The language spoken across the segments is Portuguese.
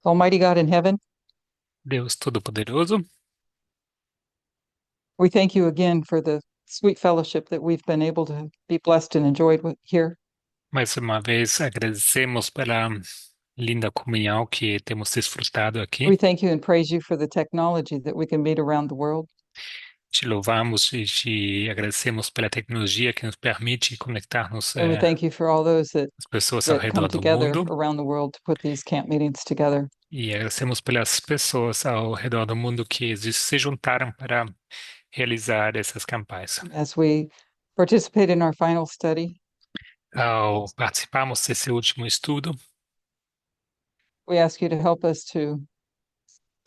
Almighty God in heaven, Deus Todo-Poderoso, we thank you again for the sweet fellowship that we've been able to be blessed and enjoyed here. mais uma vez agradecemos pela linda comunhão que temos desfrutado aqui. We thank you and praise you for the technology that we can meet around the world. Te louvamos e te agradecemos pela tecnologia que nos permite conectar-nos And we thank you for all those that, as pessoas ao that come redor do together mundo around the world to put these camp meetings together. e agradecemos pelas pessoas ao redor do mundo que se juntaram para realizar essas campanhas. As we participate in our final study, Ao participarmos desse último estudo, we ask you to help us to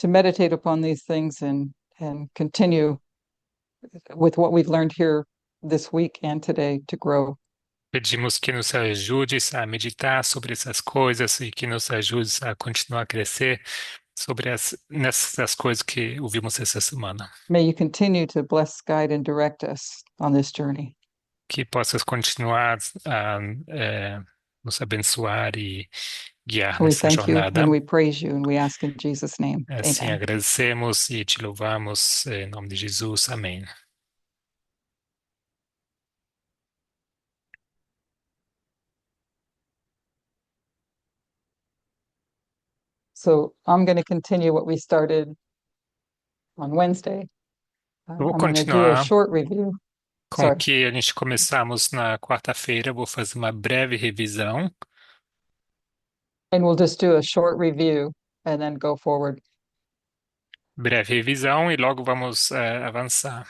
meditate upon these things and continue with what we've learned here this week and today to grow. pedimos que nos ajudes a meditar sobre essas coisas e que nos ajudes a continuar a crescer sobre nessas coisas que ouvimos essa semana. May you continue to bless, guide, and direct us on this journey. Que possas continuar a nos abençoar e guiar We nessa thank you jornada. and we praise you and we ask in Jesus' name. Assim Amen. agradecemos e te louvamos em nome de Jesus. Amém. So I'm going to continue what we started on Wednesday. Eu vou I'm going to do a continuar short review. com o Sorry, que a gente começamos na quarta-feira. Vou fazer uma breve revisão. and we'll just do a short review and then go forward. Breve revisão e logo vamos avançar.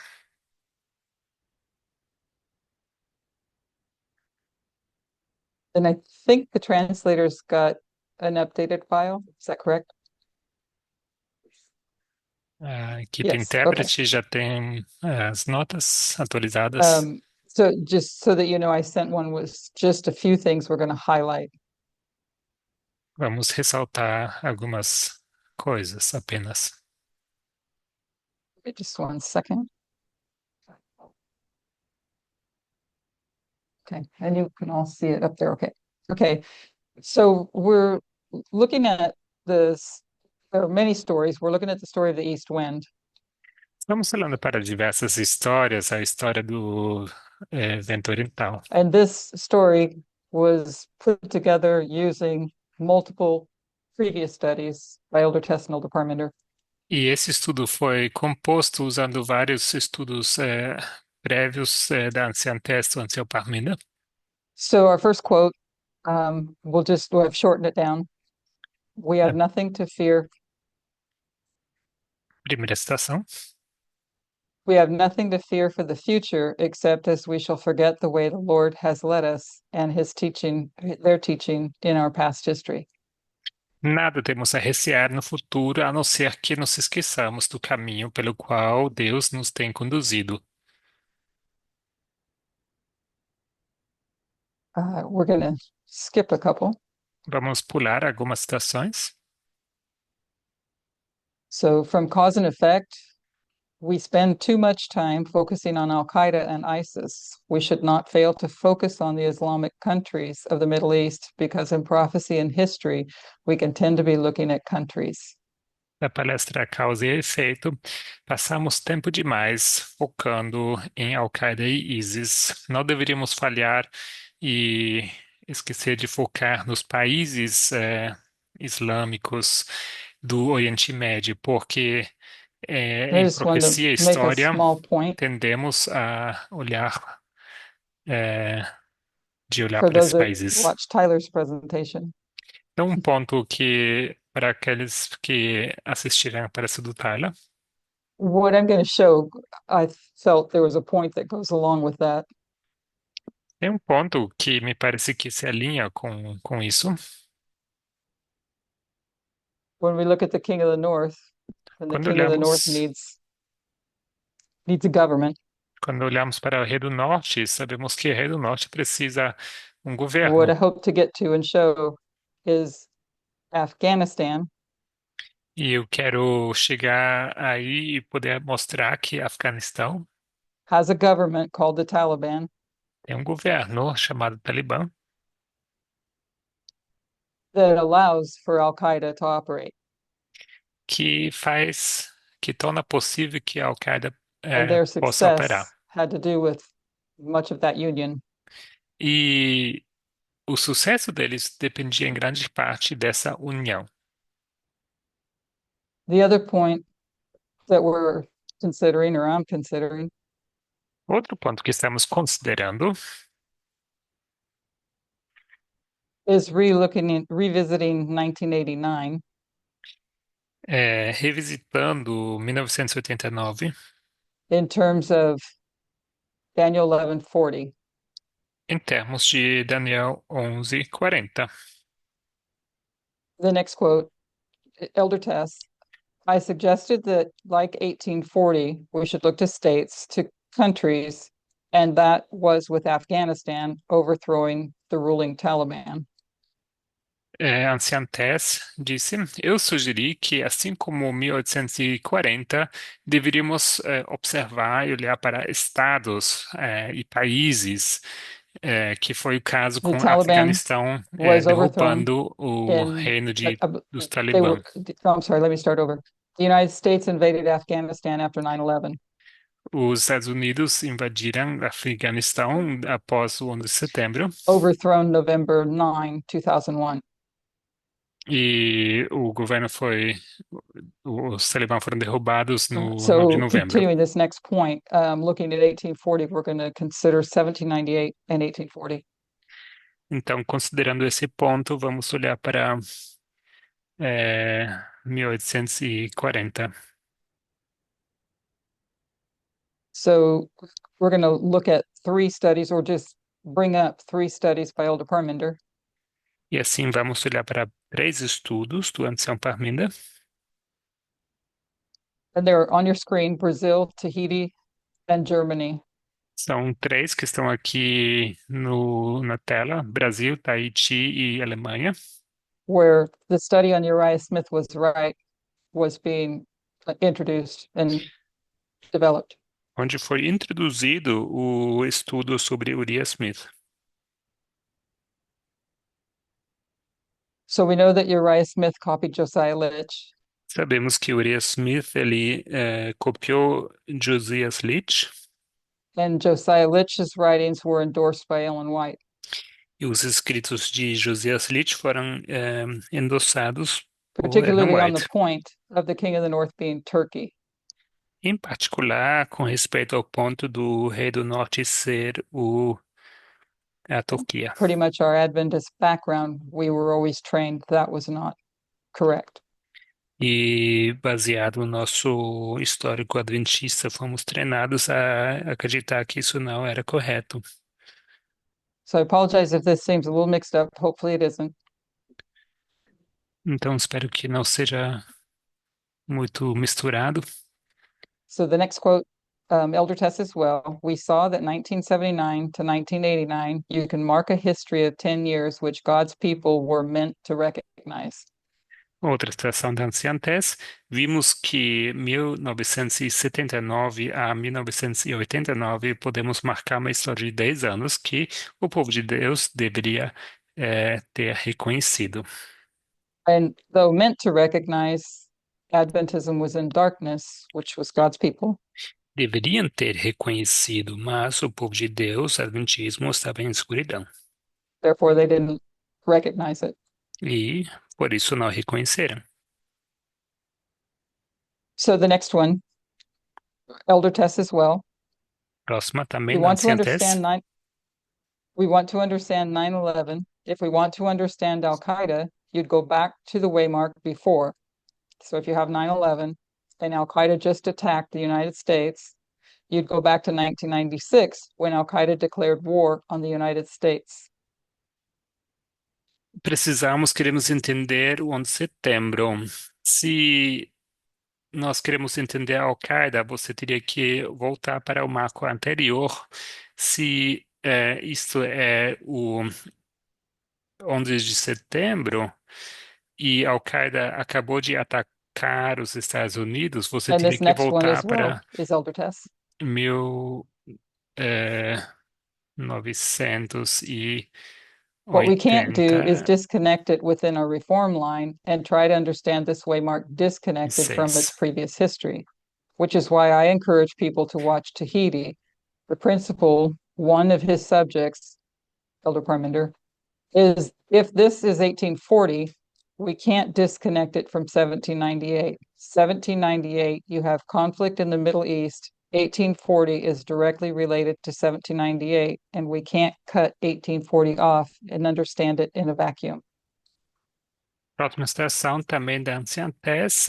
And I think the translators got an updated file. Is that correct? A equipe Yes. Okay. intérprete já tem as notas atualizadas. So just so that you know, I sent one with just a few things we're going to highlight. Vamos ressaltar algumas coisas apenas. Just 1 second. Okay, and you can all see it up there. Okay. Okay. So we're looking at this. There are many stories. We're looking at the story of the East Wind. Estamos olhando para diversas histórias, a história do vento oriental. And this story was put together using multiple previous studies by Elder Tess and Elder Parmenter. E esse estudo foi composto usando vários estudos prévios da Anciã Testa, Anciã Parmina. So our first quote, we've shortened it down. We A have nothing to fear. primeira citação. We have nothing to fear for the future, except as we shall forget the way the Lord has led us and his teaching, their teaching in our past history. Nada temos a recear no futuro, a não ser que nos esqueçamos do caminho pelo qual Deus nos tem conduzido. We're going to skip a couple. Vamos pular algumas citações. So, from cause and effect, we spend too much time focusing on Al Qaeda and ISIS. We should not fail to focus on the Islamic countries of the Middle East because in prophecy and history, we can tend to be looking at countries. Da palestra Causa e Efeito, passamos tempo demais focando em Al-Qaeda e ISIS. Não deveríamos falhar e esquecer de focar nos países islâmicos do Oriente Médio, porque I em just wanted profecia e to make a história small point tendemos a olhar, eh, de olhar for para esses those that países. watched Tyler's presentation. Então, um ponto que, para aqueles que assistiram a palestra do Tyler, What I'm going to show, I felt there was a point that goes along with that. tem um ponto que me parece que se alinha com isso. When we look at the King of the North, and the Quando King of the North olhamos, needs a government. quando olhamos para o Rei do Norte, sabemos que o Rei do Norte precisa um What I governo. hope to get to and show is Afghanistan E eu quero chegar aí e poder mostrar que Afeganistão has a government called the Taliban, tem um governo chamado Talibã, that allows for Al-Qaeda to operate. que torna possível que a Al-Qaeda And their possa operar. success had to do with much of that union. E o sucesso deles dependia em grande parte dessa união. The other point that we're considering, or I'm considering, Outro ponto que estamos considerando is revisiting 1989 é revisitando 1989 in terms of Daniel 11:40. em termos de Daniel 11:40. The next quote, Elder Tess, I suggested that, like 1840, we should look to states, to countries, and that was with Afghanistan overthrowing the ruling Taliban. Anciã Tess disse: Eu sugeri que, assim como 1840, deveríamos observar e olhar para estados e países, que foi o caso The com o Taliban Afeganistão was overthrown derrubando o in, reino dos they were, Talibã. I'm sorry, let me start over. The United States invaded Afghanistan after 9/11. Os Estados Unidos invadiram o Afeganistão após o 11 de setembro Overthrown November 9, 2001. e o governo foi, os Talibã foram derrubados no 9 de So novembro. continuing this next point, looking at 1840, we're going to consider 1798 and 1840. Então, considerando esse ponto, vamos olhar para 1840. So we're going to look at three studies, or just bring up three studies by Elder Parminder. E assim vamos olhar para 3 estudos do Ancião Parminder. And they're on your screen: Brazil, Tahiti, and Germany. São 3 que estão aqui na tela: Brasil, Tahiti e Alemanha, Where the study on Uriah Smith was being introduced and developed. onde foi introduzido o estudo sobre Uriah Smith. So we know that Uriah Smith copied Josiah Litch, Sabemos que Uriah Smith ele copiou Josias Litch and Josiah Litch's writings were endorsed by Ellen White. e os escritos de Josias Litch foram endossados por Ellen Particularly on the White. point of the King of the North being Turkey. Em particular, com respeito ao ponto do rei do norte ser a Turquia. Pretty much our Adventist background, we were always trained that was not correct. E baseado no nosso histórico adventista, fomos treinados a acreditar que isso não era correto. So I apologize if this seems a little mixed up. Hopefully it isn't. Então, espero que não seja muito misturado. So the next quote, Elder Tess as well. We saw that 1979 to 1989, you can mark a history of 10 years which God's people were meant to recognize. Outra citação da Anciã Tess, vimos que 1979 a 1989 podemos marcar uma história de 10 anos que o povo de Deus deveria ter reconhecido. And though meant to recognize, Adventism was in darkness, which was God's people. Deveriam ter reconhecido, mas o povo de Deus, Adventismo, estava em escuridão. Therefore, they didn't recognize it. E por isso não reconheceram. So the next one, Elder Tess as well. Próxima também We da want to Anciã Tess. understand we want to understand 9/11. If we want to understand Al-Qaeda, you'd go back to the waymark before. So if you have 9/11 and Al-Qaeda just attacked the United States, you'd go back to 1996 when Al-Qaeda declared war on the United States. Queremos entender o 11 de setembro. Se nós queremos entender a Al-Qaeda, você teria que voltar para o marco anterior. Se isto é o 11 de setembro e a Al-Qaeda acabou de atacar os Estados Unidos, você And teria this que next one voltar as well para is Elder Tess. 1900 e What we can't do is 86. disconnect it within our reform line and try to understand this way Mark disconnected from its previous history, which is why I encourage people to watch Tahiti. The principal, one of his subjects, Elder Parmenter, is if this is 1840, we can't disconnect it from 1798. 1798, you have conflict in the Middle East. 1840 is directly related to 1798, and we can't cut 1840 off and understand it in a vacuum. Próxima estação também da Ancient Thés,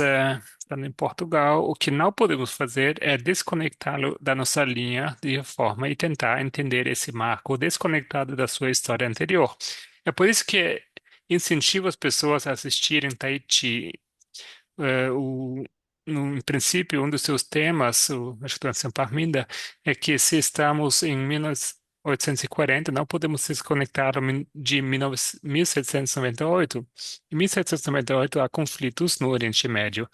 estando em Portugal. O que não podemos fazer é desconectá-lo da nossa linha de reforma e tentar entender esse marco desconectado da sua história anterior. É por isso que incentivo as pessoas a assistirem Tahiti. Em princípio, um dos seus temas, acho que estou em Parminda, é que se estamos em 1840, não podemos desconectar de 1798. Em 1798 há conflitos no Oriente Médio.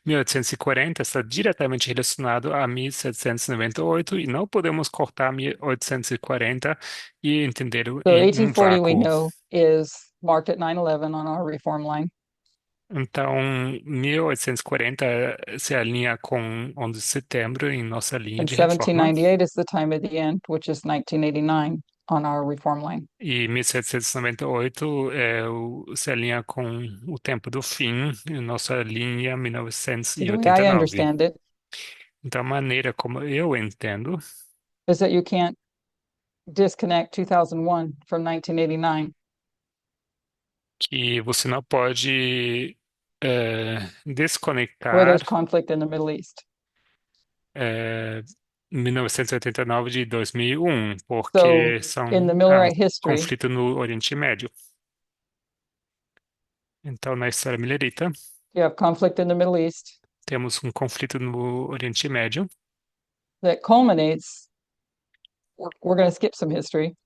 1840 está diretamente relacionado a 1798 e não podemos cortar 1840 e entender So em um 1840 we vácuo. know is marked at 9/11 on our reform line. Então, 1840 se alinha com 11 de setembro em nossa linha And de reforma. 1798 is the time of the end, which is 1989 on our reform line. E 1798 se alinha com o tempo do fim em nossa linha So the way I 1989. understand it Então, a maneira como eu entendo is that you can't disconnect 2001 from 1989. que você não pode Where desconectar there's conflict in the Middle East. 1989 de 2001, So porque in the há um Millerite history, conflito no Oriente Médio. Então, na história milerita, you have conflict in the Middle East temos um conflito no Oriente Médio that culminates, we're going to skip some history,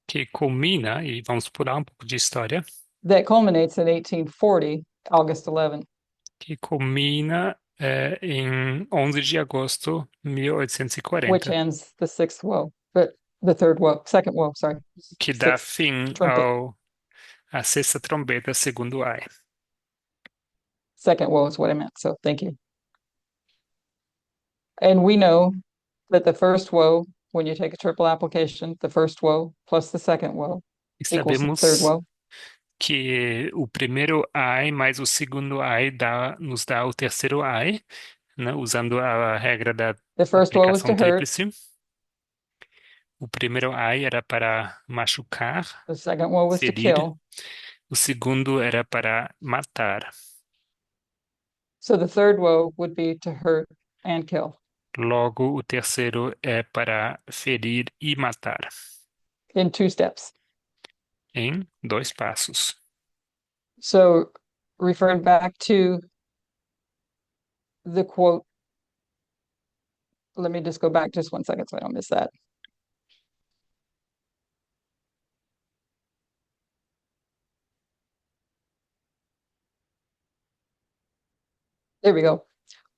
que culmina, e vamos pular um pouco de história, that culminates in 1840, August 11, que culmina em 11 de agosto de which 1840, ends the sixth woe, but the third woe, second woe, sorry, que dá sixth fim trumpet, à sexta trombeta, segundo Ai. second woe is what I meant, so thank you. And we know that the first woe, when you take a triple application, the first woe plus the second woe E equals the third sabemos woe. que o primeiro Ai mais o segundo Ai nos dá o terceiro Ai, né, usando a regra da The first woe was aplicação to hurt, tríplice. O primeiro Ai era para machucar, the second woe was to ferir. kill. O segundo era para matar. So the third woe would be to hurt and kill Logo, o terceiro é para ferir e matar, in two steps. em 2 passos. So referring back to the quote, let me just go back just 1 second so I don't miss that. There we go.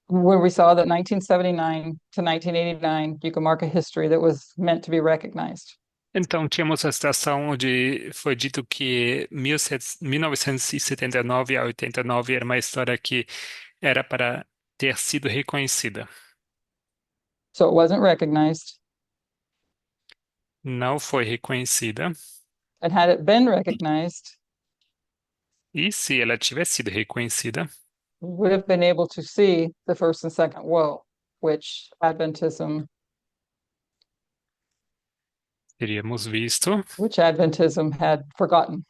Where we saw that 1979 to 1989, you can mark a history that was meant to be recognized. Então, tínhamos a situação onde foi dito que 1979 a 89 era uma história que era para ter sido reconhecida. So it wasn't recognized. Não foi reconhecida. And had it been recognized, E se ela tivesse sido reconhecida, we would have been able to see the first and second woe, which Adventism teríamos visto had forgotten.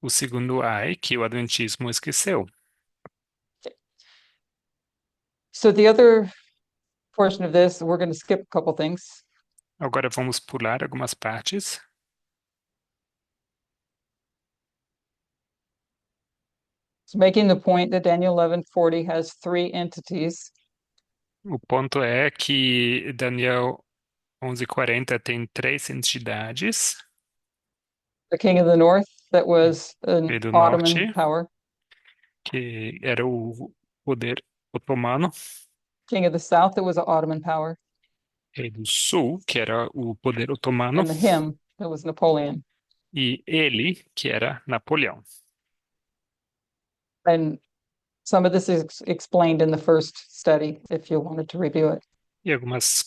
o segundo ai que o Adventismo esqueceu. So the other portion of this, we're going to skip a couple things. Agora vamos pular algumas partes. It's making the point that Daniel 11:40 has three entities. O ponto é que Daniel 11:40 tem 3 entidades. The king of the north, that was an Rei do Ottoman Norte, power. que era o poder otomano. King of the south, that was an Ottoman power. Rei do Sul, que era o poder otomano. And the him, that was Napoleon. e ele, que era Napoleão. And some of this is explained in the first study, if you wanted to review it. E algumas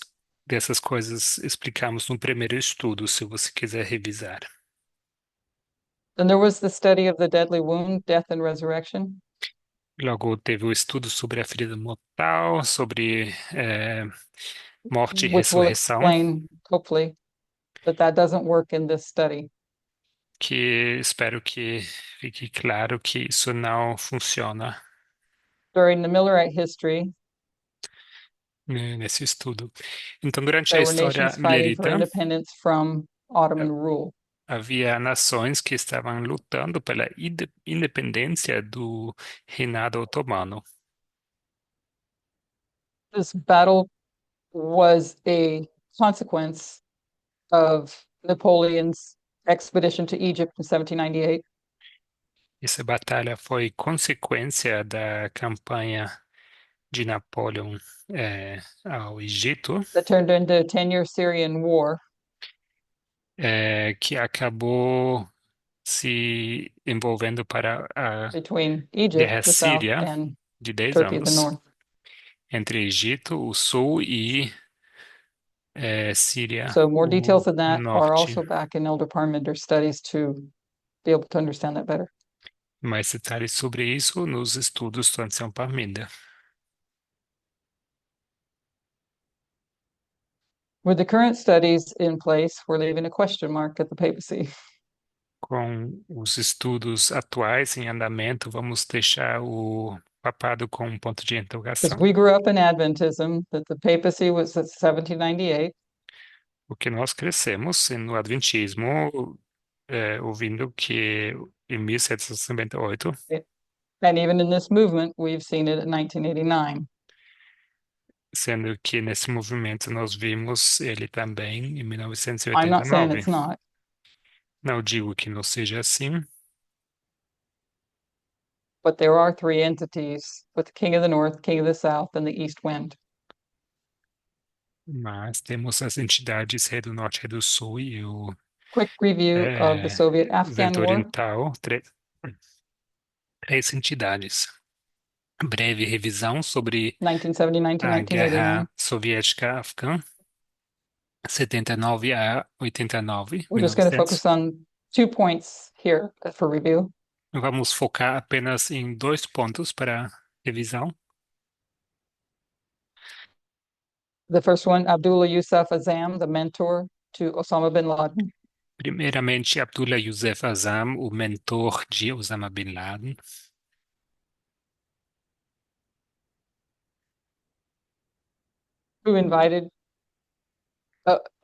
dessas coisas explicamos no primeiro estudo, se você quiser revisar. Then there was the study of the deadly wound, death, and resurrection, Logo teve o estudo sobre a ferida mortal, sobre morte e which will ressurreição, explain, hopefully, that that doesn't work in this study. que espero que fique claro que isso não funciona During the Millerite history, nesse estudo. Então, durante a there were história nations fighting for millerita, independence from Ottoman rule. havia nações que estavam lutando pela independência do reinado otomano. This battle was a consequence of Napoleon's expedition to Egypt in 1798. Essa batalha foi consequência da campanha de Napoleão ao Egito, That turned into a 10-year Syrian war que acabou se envolvendo para a between Egypt, Guerra the south, Síria and de 10 Turkey, the anos, north. entre Egito, o sul, e Síria, So more o details of that are norte. also back in Elder Parmenter studies to be able to understand that better. Mais detalhes sobre isso nos estudos do Ancião Parmida. With the current studies in place, we're leaving a question mark at the papacy. Com os estudos atuais em andamento, vamos deixar o papado com um ponto de Because interrogação, we grew up in Adventism, that the papacy was at 1798, porque nós crescemos no Adventismo, ouvindo que em 1798, and even in this movement, we've seen it at 1989. sendo que nesse movimento nós vimos ele também em I'm not saying 1989. it's not, Não digo que não seja assim, but there are three entities with the King of the North, King of the South, and the East Wind. mas temos as entidades Rei do Norte, Rei do Sul e o Quick review of the Soviet-Afghan Vento War, Oriental, três entidades. Breve revisão sobre 1979 to a 1989. Guerra Soviética Afegã, 79 a 89, We're just going to 1900. focus on 2 points here for review. Vamos focar apenas em 2 pontos para revisão. The first one, Abdullah Yusuf Azam, the mentor to Osama bin Laden. Primeiramente, Abdullah Yusuf Azam, o mentor de Osama Bin Laden. Who invited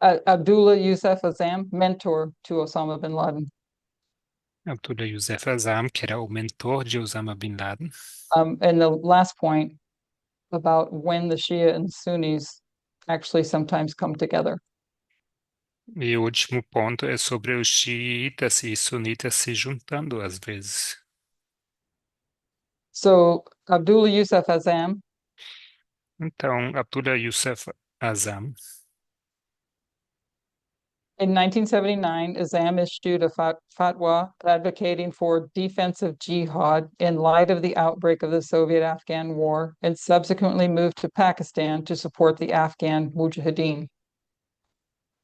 Abdullah Yusuf Azam, mentor to Osama bin Laden. Abdullah Yusuf Azam, que era o mentor de Osama Bin Laden. And the last point about when the Shia and Sunnis actually sometimes come together. E o último ponto é sobre os xiitas e sunitas se juntando às vezes. So Abdullah Yusuf Azam Então, Abdullah Yusuf Azam, in 1979, Azam issued a fatwa advocating for defensive jihad in light of the outbreak of the Soviet-Afghan War and subsequently moved to Pakistan to support the Afghan Mujahideen.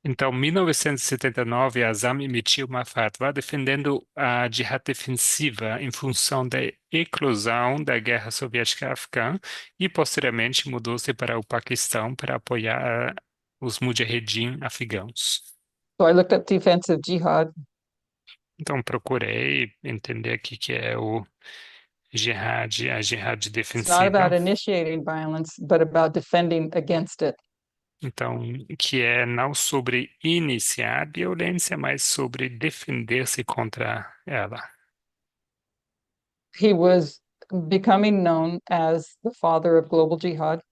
Então, em 1979, Azam emitiu uma fatwa defendendo a jihad defensiva em função da eclosão da Guerra Soviética Afegã e, posteriormente, mudou-se para o Paquistão para apoiar os mujahedin afegãos. So I looked up defensive jihad. Então, procurei entender aqui que é o jihad, a jihad It's not about defensiva. initiating violence, but about defending against it. Então, que é não sobre iniciar violência, mas sobre defender-se contra ela. He was becoming known as the father of global jihad.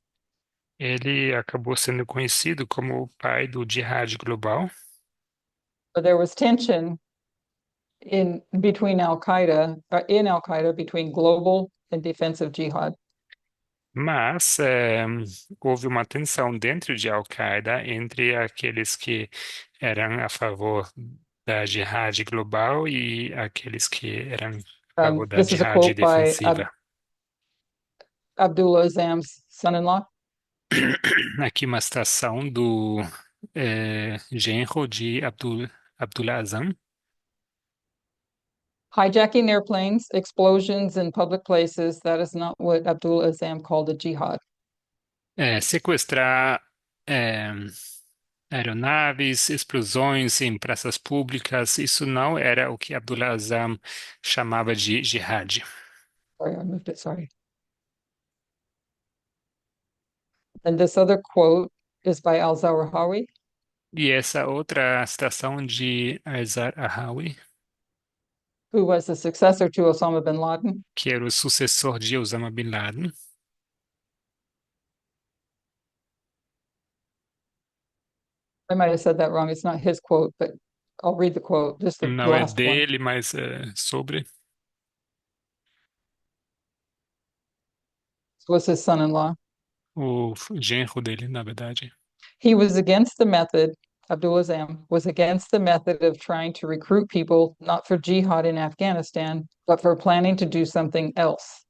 Ele acabou sendo conhecido como o pai do jihad global, But there was tension in between in Al Qaeda between global and defensive jihad. mas houve uma tensão dentro de Al-Qaeda entre aqueles que eram a favor da jihad global e aqueles que eram a favor da This is a jihad quote by defensiva. Abdullah Azzam's son-in-law. Aqui uma citação do genro de Abdullah Azzam. Hijacking airplanes, explosions in public places, that is not what Abdullah Azzam called a jihad. Sequestrar é, aeronaves, explosões em praças públicas, isso não era o que Abdullah Azzam chamava de jihad. Sorry, I moved it, sorry. And this other quote is by al-Zawahiri, E essa outra citação de Azar Ahawi, who was the successor to Osama bin Laden. que era o sucessor de Osama Bin Laden. I might have said that wrong. It's not his quote, but I'll read the quote, just the Não é last one. dele, mas sobre. This was his son-in-law. O genro dele, na verdade. He was against the method, Abdul Azzam was against the method of trying to recruit people not for jihad in Afghanistan, but for planning to do something else.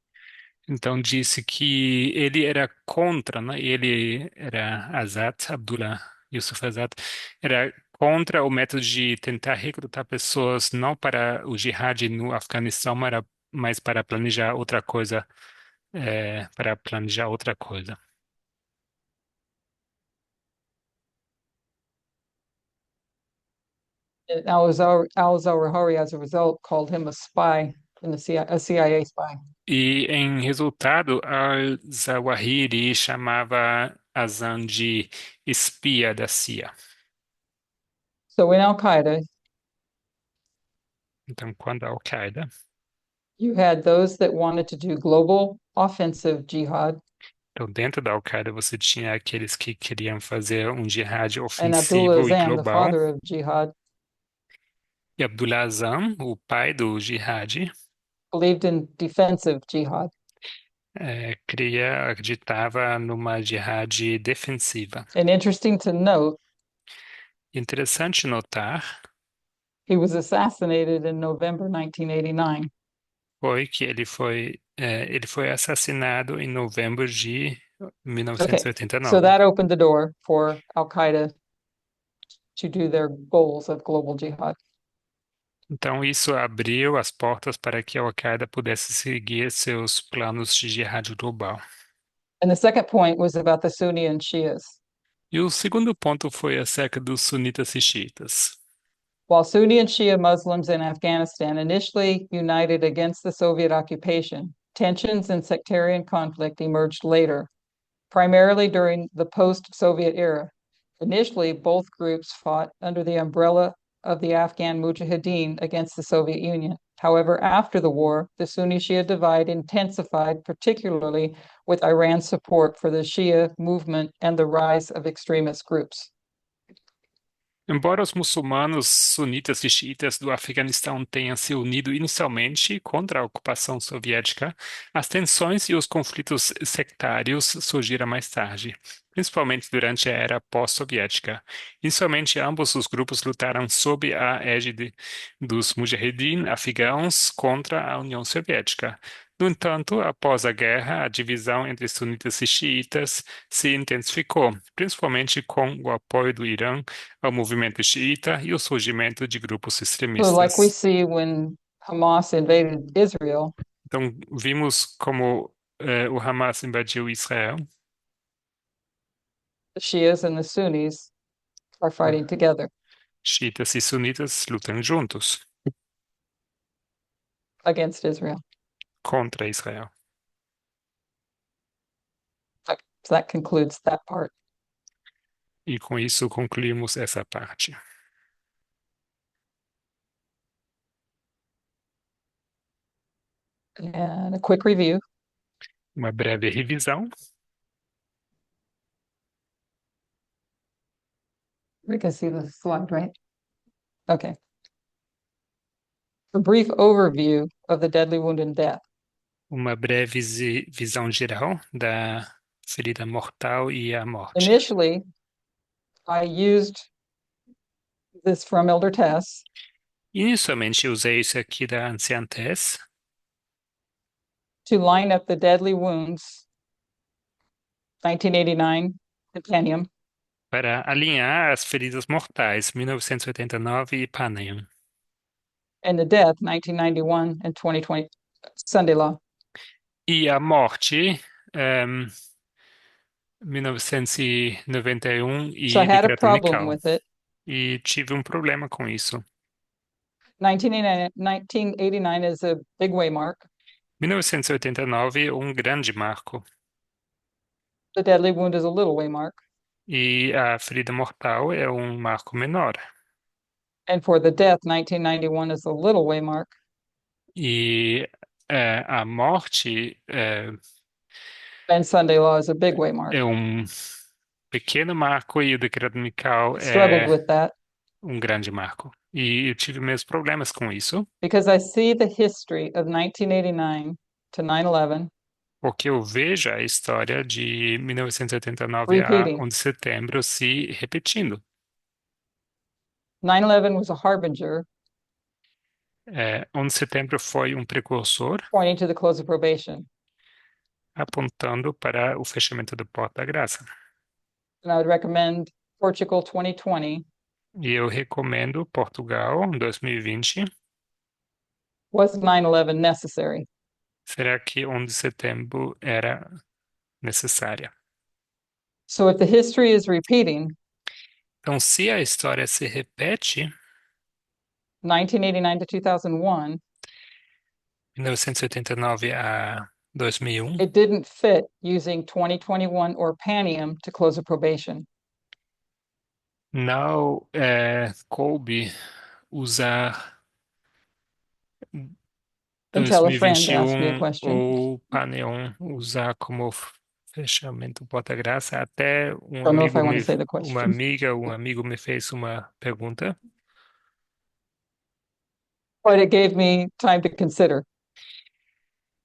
Então disse que ele era contra, né? Ele era Azat, Abdullah Yusuf Azat, era contra o método de tentar recrutar pessoas não para o jihad no Afeganistão, mas para planejar outra coisa, para planejar outra coisa. Al-Zawahiri, as a result, called him a spy in the CIA, a CIA spy. E em resultado, al-Zawahiri chamava Azam de espia da CIA. So in Al-Qaeda, Então, quando a Al-Qaeda, you had those that wanted to do global offensive jihad, então dentro da Al-Qaeda você tinha aqueles que queriam fazer um jihad and Abdullah ofensivo e Azzam, the global, father of jihad, e Abdullah Azzam, o pai do jihad, believed in defensive jihad. acreditava numa jihad defensiva. And interesting to note, Interessante notar he was assassinated in November 1989. foi que ele foi assassinado em novembro de Okay, so 1989. that opened the door for Al-Qaeda to do their goals of global jihad. Então, isso abriu as portas para que a Al-Qaeda pudesse seguir seus planos de jihad global. And the second point was about the Sunni and Shias. E o segundo ponto foi acerca dos sunitas e xiitas. While Sunni and Shia Muslims in Afghanistan initially united against the Soviet occupation, tensions and sectarian conflict emerged later, primarily during the post-Soviet era. Initially, both groups fought under the umbrella of the Afghan Mujahideen against the Soviet Union. However, after the war, the Sunni-Shia divide intensified, particularly with Iran's support for the Shia movement and the rise of extremist groups. Embora os muçulmanos sunitas e xiitas do Afeganistão tenham se unido inicialmente contra a ocupação soviética, as tensões e os conflitos sectários surgiram mais tarde, principalmente durante a era pós-soviética. Inicialmente, ambos os grupos lutaram sob a égide dos mujahideen afegãos contra a União Soviética. No entanto, após a guerra, a divisão entre sunitas e xiitas se intensificou, principalmente com o apoio do Irã ao movimento xiita e o surgimento de grupos So, like we extremistas. see when Hamas invaded Israel, Então, vimos como o Hamas invadiu Israel, the Shias and the Sunnis are fighting together xiitas e sunitas lutam juntos against Israel. contra Israel. So that concludes that part. E com isso concluímos essa parte. And a quick review. Uma breve revisão. We can see the slide, right? Okay. A brief overview of the deadly wound and death. Uma breve visão geral da ferida mortal e a morte. Initially, I used this from Elder Tess Inicialmente usei isso aqui da Ancientez to line up the deadly wounds, 1989, Centennium, para alinhar as feridas mortais, 1989 e Panem. and the death, 1991 and 2020, Sunday Law. E a morte, 1991 So I e had a Decreto problem Unical. with it. E tive um problema com isso. 1989 is a big waymark. 1989, um grande marco. The deadly wound is a little waymark. E a ferida mortal é um marco menor. And for the death, 1991 is a little waymark. E a morte And Sunday Law is a big waymark. é um pequeno marco e o decreto unical Struggled é with that um grande marco. E eu tive meus problemas com isso, because I see the history of 1989 to 9/11 porque eu vejo a história de 1989 a repeating. 11 de setembro se repetindo. 9/11 was a harbinger 11 de setembro foi um precursor pointing to the close of probation. apontando para o fechamento da Porta da Graça. And I would recommend Portugal 2020. E eu recomendo Portugal 2020. Was 9/11 necessary? Será que 11 de setembro era necessária? So if the history is repeating, Então, se a história se repete, 1989 to 2001, 1989 a 2001, it didn't fit using 2021 or Panium to close a probation. não coube usar Until a friend asked me a 2021 question. ou Paneon usar como fechamento porta-graça. Até Don't know if I want to say the uma question, amiga, um amigo me fez uma pergunta. but it gave me time to consider.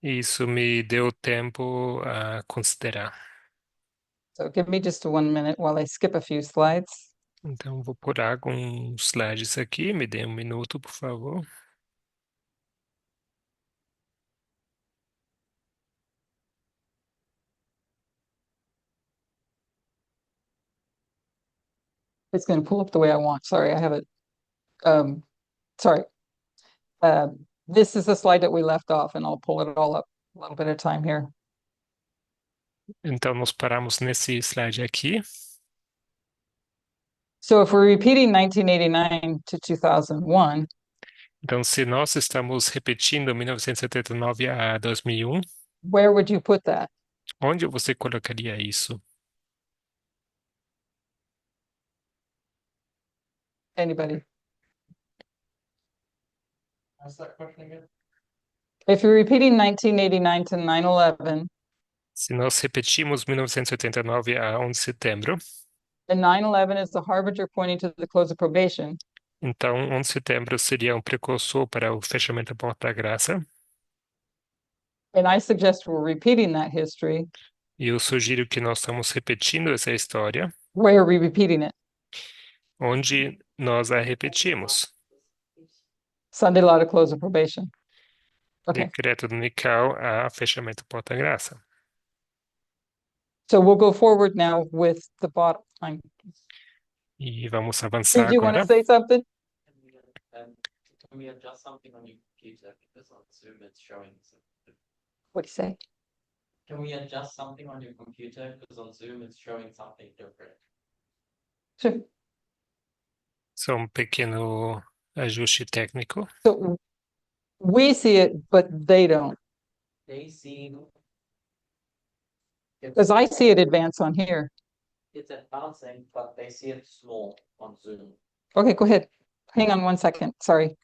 Isso me deu tempo a considerar. So give me just 1 minute while I skip a few slides. Então, vou pular alguns slides aqui. Me dê um minuto, por favor. It's going to pull up the way I want. Sorry, I have it. Sorry. This is the slide that we left off, and I'll pull it all up a little bit of time here. Então, nos paramos nesse slide aqui. So if we're repeating 1989 to 2001, Então, se nós estamos repetindo 1979 a 2001, where would you put that? onde você colocaria isso? Anybody? Ask that question again. If you're repeating 1989 to 9/11, Se nós repetimos 1989 a 11 de setembro, and 9/11 is the harbinger pointing to the close of probation, então 11 de setembro seria um precursor para o fechamento da Porta da Graça. and I suggest we're repeating that history, E eu sugiro que nós estamos repetindo essa história, where are we repeating it? onde nós a repetimos. Sunday law to close of probation. Okay, Decreto dominical a fechamento da Porta da Graça. so we'll go forward now with the bottom line. E vamos avançar Did you want agora. to say something? Um, can we adjust something on your computer? Because on Zoom it's showing something. What'd you say? Can we adjust something on your computer? Because on Zoom it's showing something different. Sure. Só um pequeno ajuste técnico. So we see it, but they don't, They see because I see it advance on here. it's advancing, but they see it small on Zoom. Okay, go ahead. Hang on 1 second. Sorry.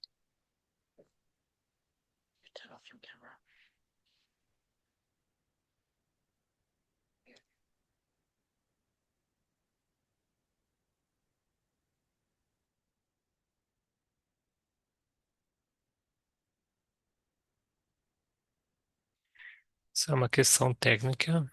Turn off your camera. Isso é uma questão técnica.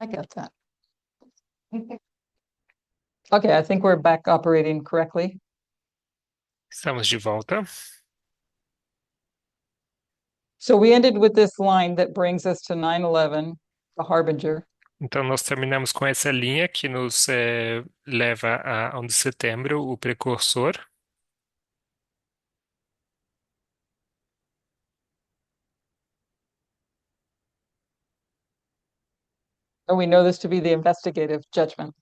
I got that. Okay, I think we're back operating correctly. Estamos de volta. So we ended with this line that brings us to 9/11, the harbinger. Então, nós terminamos com essa linha que nos leva a 11 de setembro, o precursor. And we know this to be the investigative judgment,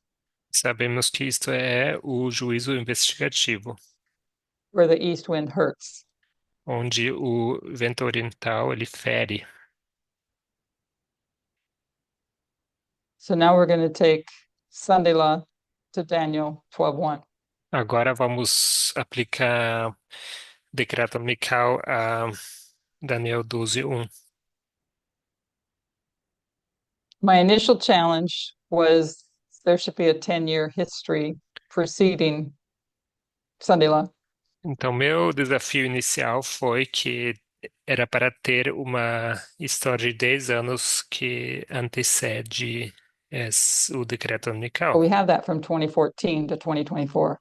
Sabemos que isto é o juízo investigativo, where the east wind hurts. onde o vento oriental ele fere. So now we're going to take Sunday law to Daniel 12:1. Agora vamos aplicar decreto dominical a Daniel 12:1. My initial challenge was there should be a 10-year history preceding Sunday law. Então, meu desafio inicial foi que era para ter uma história de 10 anos que antecede o decreto But dominical. we have that from 2014 to 2024.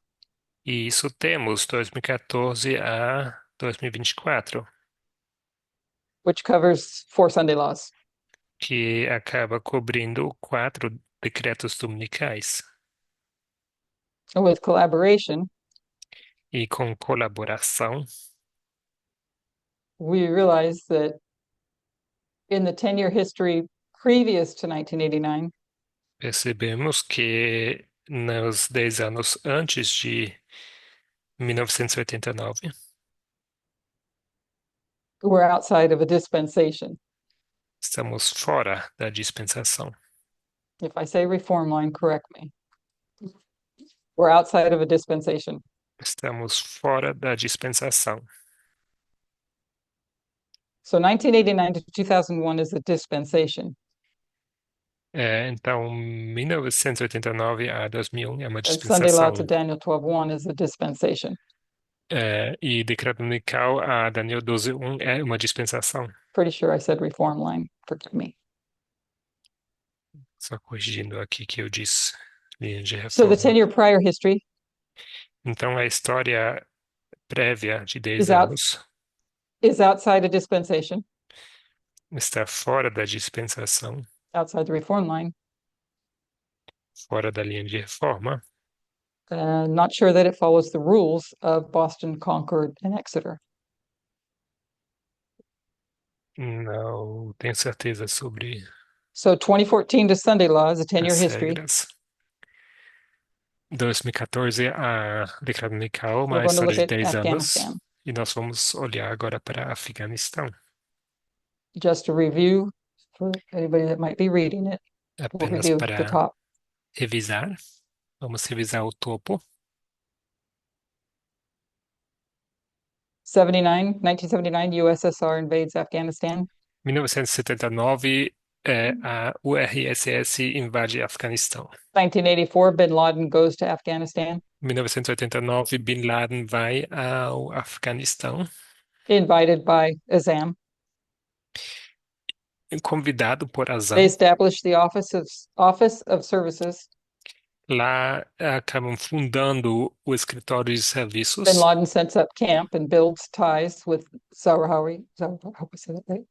E isso temos 2014 a 2024, which covers 4 Sunday laws. que acaba cobrindo 4 decretos dominicais. And with collaboration, E com colaboração, we realize that in the 10-year history previous to 1989, percebemos que nos 10 anos antes de 1989, we're outside of a dispensation. estamos fora da dispensação. If I say reform line, correct me. We're outside of a dispensation. Estamos fora da dispensação. So 1989 to 2001 is a dispensation. Então, 1989 a 2001 é uma And Sunday law dispensação. to Daniel 12:1 is a dispensation. E decreto dominical a Daniel 12:1 é uma dispensação. Pretty sure I said reform line. Forgive me. Só corrigindo aqui que eu disse linha de So the reforma. 10-year prior history Então, a história prévia de 10 is out- anos is outside a dispensation, está fora da dispensação, outside the reform line. fora da linha de reforma. Not sure that it follows the rules of Boston, Concord, and Exeter. Não tenho certeza sobre So 2014 to Sunday law is a 10-year as history. regras. 2014 a decreto dominical, uma We're going to história look de at 10 anos. Afghanistan. E nós vamos olhar agora para Afeganistão. Just to review for anybody that might be reading it, we'll Apenas review the para top. revisar. Vamos revisar o topo. 1979, USSR invades Afghanistan. 1979, a URSS invade Afeganistão. 1984, Bin Laden goes to Afghanistan, 1989, Bin Laden vai ao Afeganistão, invited by Azam. convidado por They Azam. established the Office of Services. Lá acabam fundando o escritório de serviços. Bin Laden sets up camp and builds ties with Zawahiri. I hope I said that right.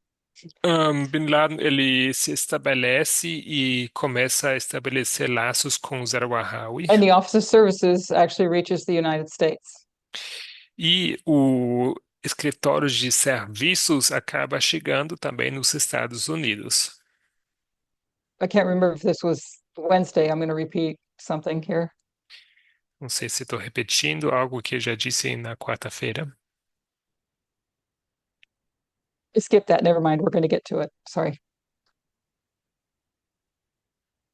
Bin Laden ele se estabelece e começa a estabelecer laços com Zawahiri. And the Office of Services actually reaches the United States. E o escritório de serviços acaba chegando também nos Estados Unidos. I can't remember if this was Wednesday. I'm going to repeat something here. Não sei se estou repetindo algo que eu já disse na quarta-feira. Skip that. Never mind. We're going to get to it. Sorry.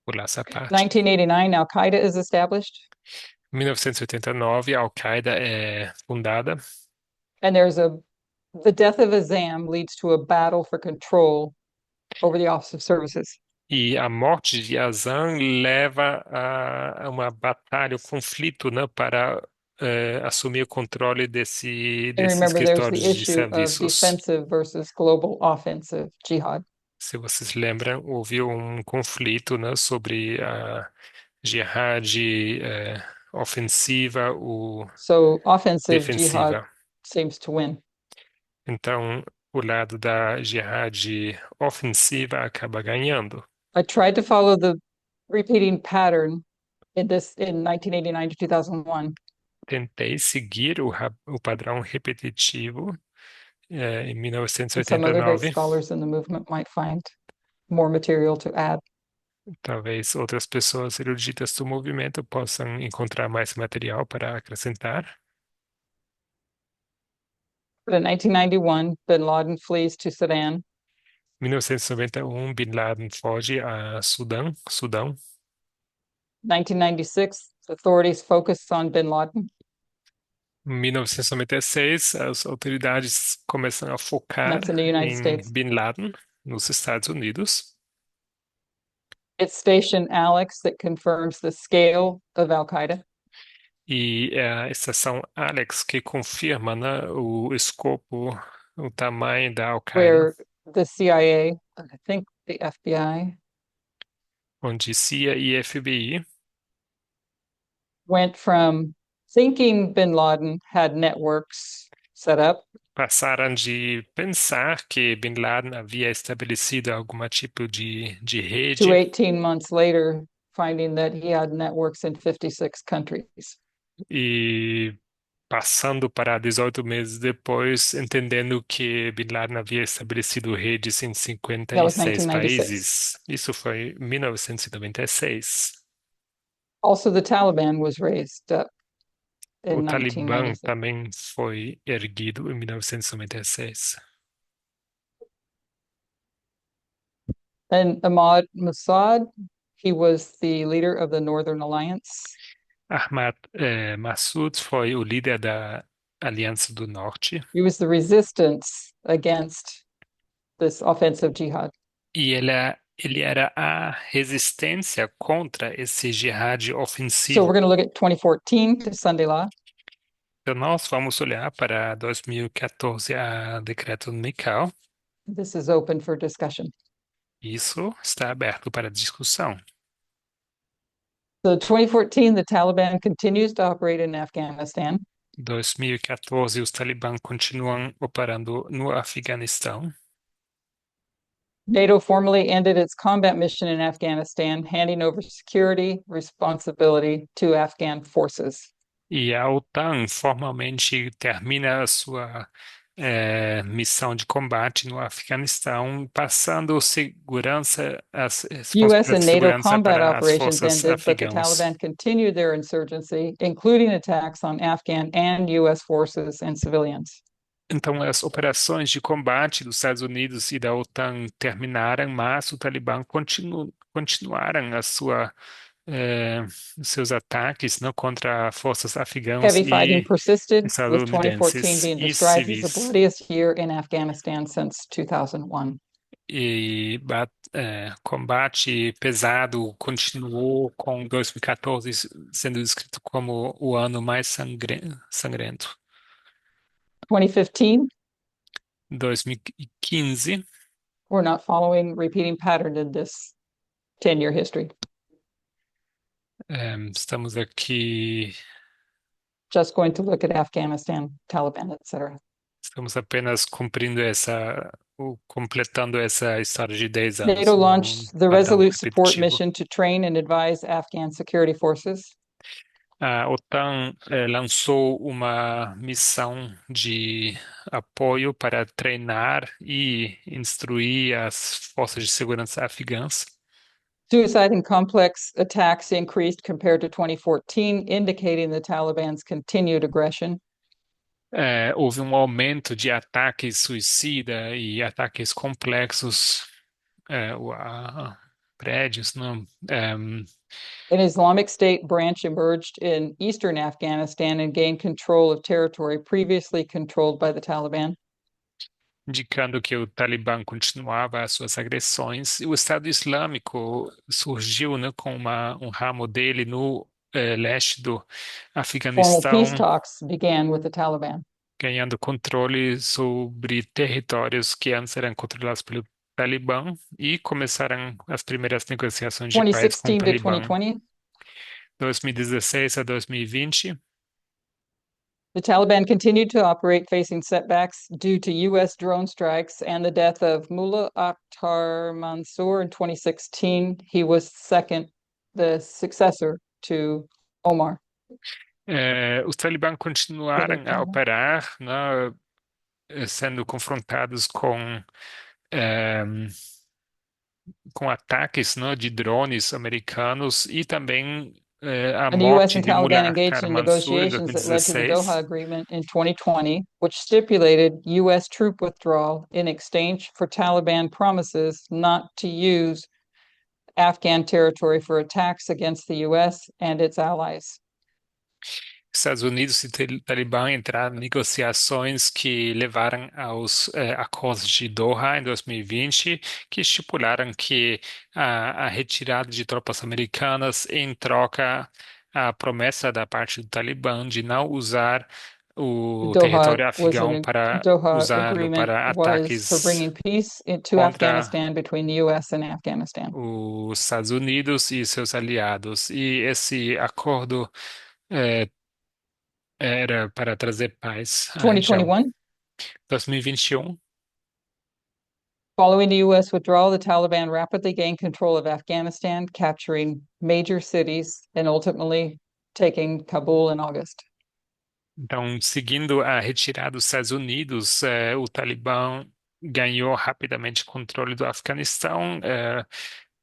Pular essa parte. 1989, Al Qaeda is established, 1989, a Al-Qaeda é fundada and the death of Azam leads to a battle for control over the Office of Services. e a morte de Azam leva a uma batalha, um conflito, né, para assumir o controle desse And remember, there's escritório the de issue of serviços. defensive versus global offensive jihad. Se vocês lembram, houve um conflito, né, sobre a jihad ofensiva ou So offensive jihad defensiva. seems to win. Então, o lado da jihad ofensiva acaba ganhando. I tried to follow the repeating pattern in 1989 to 2001. Tentei seguir o padrão repetitivo em And some other great 1989. scholars in the movement might find more material to add. Talvez outras pessoas eruditas do movimento possam encontrar mais material para acrescentar. But in 1991, bin Laden flees to Sudan. 1991, Bin Laden foge a Sudão. 1996, authorities focus on bin Laden. 1996, as autoridades começam a focar That's in the United em States. Bin Laden nos Estados Unidos. It's Station Alex that confirms the scale of Al Qaeda. E é a estação Alex que confirma, né, o escopo, o tamanho da Al-Qaeda, where the CIA, I think the FBI, onde CIA e FBI went from thinking bin Laden had networks set up passaram de pensar que Bin Laden havia estabelecido algum tipo de to rede 18 months later finding that he had networks in 56 countries. e passando para 18 meses depois, entendendo que Bin Laden havia estabelecido redes em That was 56 1996. países. Isso foi em 1996. Also, the Taliban was raised up O in Talibã 1996. também foi erguido em 1996. And Ahmad Massoud, he was the leader of the Northern Alliance. Ahmad Massoud foi o líder da Aliança do Norte He was the resistance against this offensive jihad. e ele era a resistência contra esse jihad So ofensivo. we're going to look at 2014 to Sunday Law. Então, nós vamos olhar para 2014, a Decreto Mikal. This is open for discussion. Isso está aberto para discussão. So 2014, the Taliban continues to operate in Afghanistan. 2014, os talibãs continuam operando no Afeganistão. NATO formally ended its combat mission in Afghanistan, handing over security responsibility to Afghan forces. E a OTAN formalmente termina a sua missão de combate no Afeganistão, passando segurança, as US responsabilidades and de NATO segurança combat para as operations forças ended, but the afegãs. Taliban continued their insurgency, including attacks on Afghan and US forces and civilians. Então, as operações de combate dos Estados Unidos e da OTAN terminaram, mas o Talibã continuaram os seus ataques, não, contra forças afegãs Heavy fighting e persisted, with 2014 estadunidenses being e described as the civis. bloodiest year in Afghanistan since 2001. E combate pesado continuou, com 2014 sendo descrito como o ano mais sangrento. 2015, 2015, we're not following repeating pattern in this 10-year history. estamos aqui, Just going to look at Afghanistan, Taliban, etc. estamos apenas completando essa história de 10 anos, NATO um launched the padrão Resolute Support repetitivo. Mission to train and advise Afghan security forces. A OTAN lançou uma missão de apoio para treinar e instruir as forças de segurança afegãs. Suicide and complex attacks increased compared to 2014, indicating the Taliban's continued aggression. Houve um aumento de ataques suicida e ataques complexos a prédios, não? An Islamic State branch emerged in eastern Afghanistan and gained control of territory previously controlled by the Taliban. Indicando que o Talibã continuava as suas agressões. E o Estado Islâmico surgiu, né, com um ramo dele no leste do Formal Afeganistão, peace talks began with the Taliban. ganhando controle sobre territórios que antes eram controlados pelo Talibã e começaram as primeiras negociações de paz com o 2016 to Talibã 2020. 2016 a 2020. The Taliban continued to operate facing setbacks due to U.S. drone strikes and the death of Mullah Akhtar Mansour in 2016. He was the successor to Omar. Os Talibã continuaram a operar, né, sendo confrontados eh, com ataques, né, de drones americanos e também a And the U.S. morte and de Taliban Mullah engaged Akhtar in Mansour em negotiations that led to the Doha 2016. Agreement in 2020, which stipulated U.S. troop withdrawal in exchange for Taliban promises not to use Afghan territory for attacks against the U.S. and its allies. Estados Unidos e Talibã entraram em negociações que levaram aos acordos de Doha em 2020, que estipularam que a retirada de tropas americanas em troca a promessa da parte do Talibã de não usar The o território afegão para Doha usá-lo Agreement para was for ataques bringing peace to contra Afghanistan between the U.S. and Afghanistan. os Estados Unidos e seus aliados. E esse acordo eh, era para trazer paz à região. 2021, 2021, following the U.S. withdrawal, the Taliban rapidly gained control of Afghanistan, capturing major cities and ultimately taking Kabul in August. então, seguindo a retirada dos Estados Unidos, o Talibã ganhou rapidamente controle do Afeganistão,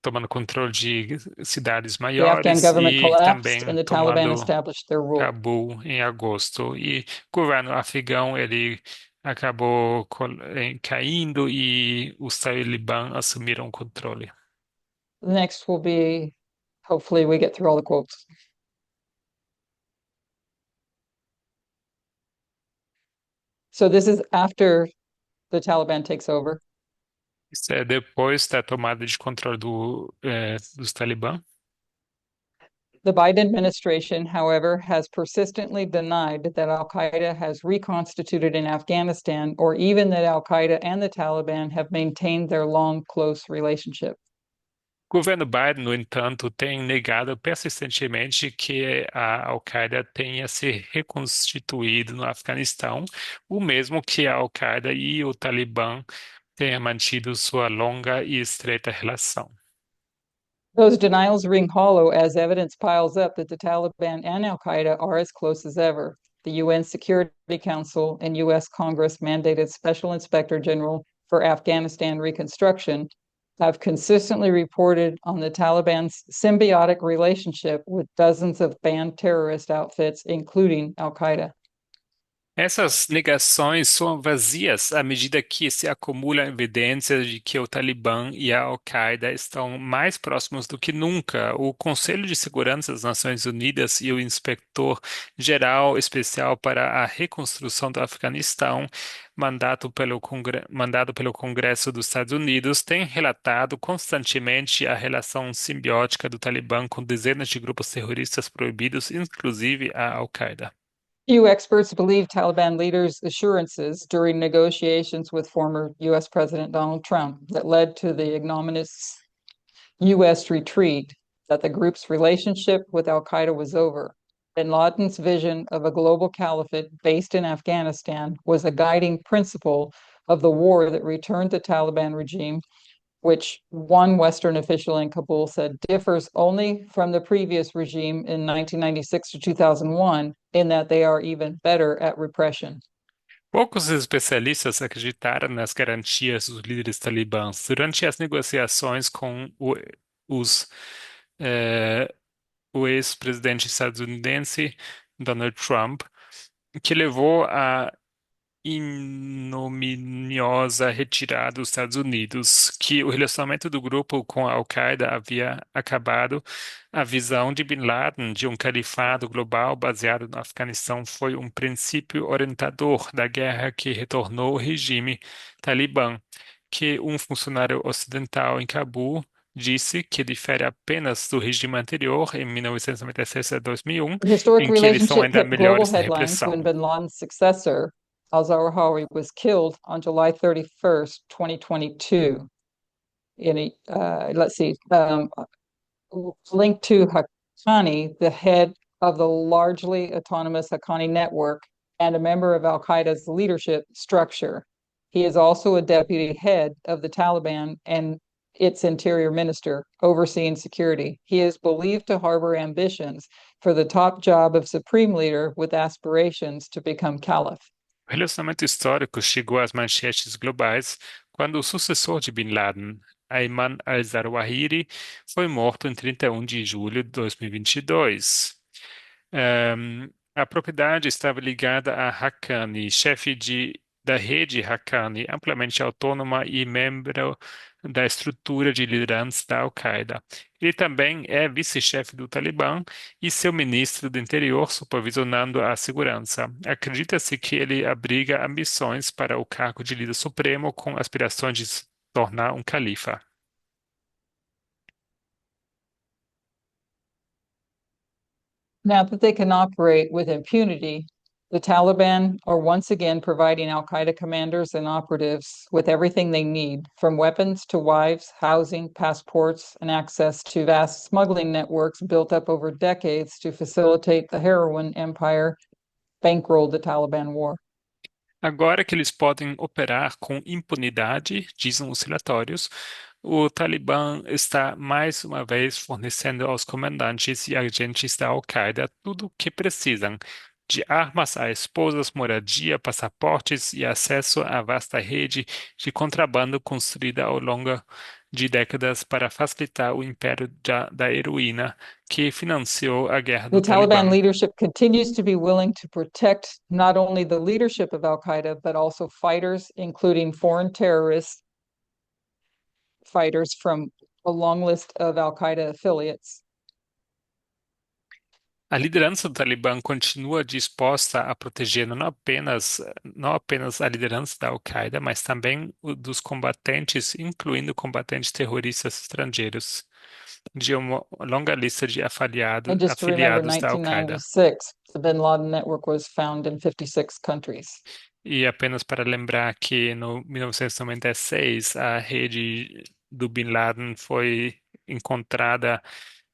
tomando controle de cidades The Afghan maiores government e collapsed também and the Taliban tomando established their rule. Cabul em agosto. E o governo afegão ele acabou caindo e os Talibã assumiram o controle. The next will be, hopefully we get through all the quotes. So this is after the Taliban takes over. Isso é depois da tomada de controle dos Talibã. The Biden administration, however, has persistently denied that Al-Qaeda has reconstituted in Afghanistan or even that Al-Qaeda and the Taliban have maintained their long, close relationship. O governo Biden, no entanto, tem negado persistentemente que a Al-Qaeda tenha se reconstituído no Afeganistão, o mesmo que a Al-Qaeda e o Talibã tenham mantido sua longa e estreita relação. Those denials ring hollow as evidence piles up that the Taliban and Al-Qaeda are as close as ever. The UN Security Council and US Congress mandated Special Inspector General for Afghanistan Reconstruction have consistently reported on the Taliban's symbiotic relationship with dozens of banned terrorist outfits, including Al-Qaeda. Essas negações são vazias à medida que se acumulam evidências de que o Talibã e a Al-Qaeda estão mais próximos do que nunca. O Conselho de Segurança das Nações Unidas e o Inspetor-Geral Especial para a Reconstrução do Afeganistão, mandado pelo Congresso dos Estados Unidos, têm relatado constantemente a relação simbiótica do Talibã com dezenas de grupos terroristas proibidos, inclusive a Al-Qaeda. Few experts believe Taliban leaders' assurances during negotiations with former US President Donald Trump that led to the ignominious US retreat that the group's relationship with Al-Qaeda was over. Bin Laden's vision of a global caliphate based in Afghanistan was a guiding principle of the war that returned the Taliban regime, which one Western official in Kabul said differs only from the previous regime in 1996 to 2001 in that they are even better at repression. Poucos especialistas acreditaram nas garantias dos líderes talibãs durante as negociações com o ex-presidente estadunidense Donald Trump, que levou à ignominiosa retirada dos Estados Unidos, que o relacionamento do grupo com a Al-Qaeda havia acabado. A visão de Bin Laden de um califado global baseado no Afeganistão foi um princípio orientador da guerra que retornou o regime talibã, que um funcionário ocidental em Cabul disse que difere apenas do regime anterior, em 1996 a 2001, The historic em que eles são relationship ainda hit global melhores na headlines when repressão. bin Laden's successor, al-Zawahiri, was killed on July 31st, 2022. let's see, linked to Haqqani, the head of the largely autonomous Haqqani network and a member of Al-Qaeda's leadership structure. He is also a deputy head of the Taliban and its interior minister overseeing security. He is believed to harbor ambitions for the top job of supreme leader with aspirations to become caliph. O relacionamento histórico chegou às manchetes globais quando o sucessor de Bin Laden, Ayman al-Zawahiri, foi morto em 31 de julho de 2022. A propriedade estava ligada a Haqqani, chefe da rede Haqqani, amplamente autônoma e membro da estrutura de liderança da Al-Qaeda. Ele também é vice-chefe do Talibã e seu ministro do Interior supervisionando a segurança. Acredita-se que ele abriga ambições para o cargo de líder supremo com aspirações de se tornar um califa. Now that they can operate with impunity, the Taliban are once again providing Al-Qaeda commanders and operatives with everything they need, from weapons to wives, housing, passports, and access to vast smuggling networks built up over decades to facilitate the heroin empire bankrolled the Taliban war. Agora que eles podem operar com impunidade, dizem os relatórios, o Talibã está mais uma vez fornecendo aos comandantes e agentes da Al-Qaeda tudo o que precisam, de armas a esposas, moradia, passaportes e acesso à vasta rede de contrabando construída ao longo de décadas para facilitar o império da heroína que financiou a guerra The do Taliban Talibã. leadership continues to be willing to protect not only the leadership of Al-Qaeda, but also fighters, including foreign terrorist fighters from a long list of Al-Qaeda affiliates. A liderança do Talibã continua disposta a proteger não apenas a liderança da Al-Qaeda, mas também dos combatentes, incluindo combatentes terroristas estrangeiros, de uma longa lista de And just to remember, afiliados da Al-Qaeda. 1996, the Bin Laden network was found in 56 countries. E apenas para lembrar que no 1996 a rede do Bin Laden foi encontrada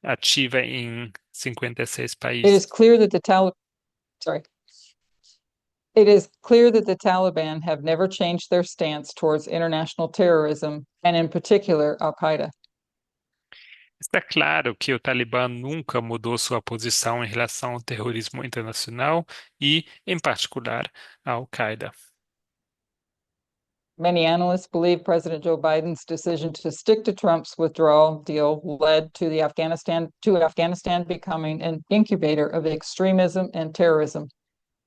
ativa em 56 It is países. clear that It is clear that the Taliban have never changed their stance towards international terrorism, and in particular, Al-Qaeda. Está claro que o Talibã nunca mudou sua posição em relação ao terrorismo internacional e, em particular, a Al-Qaeda. Many analysts believe President Joe Biden's decision to stick to Trump's withdrawal deal led to Afghanistan becoming an incubator of extremism and terrorism.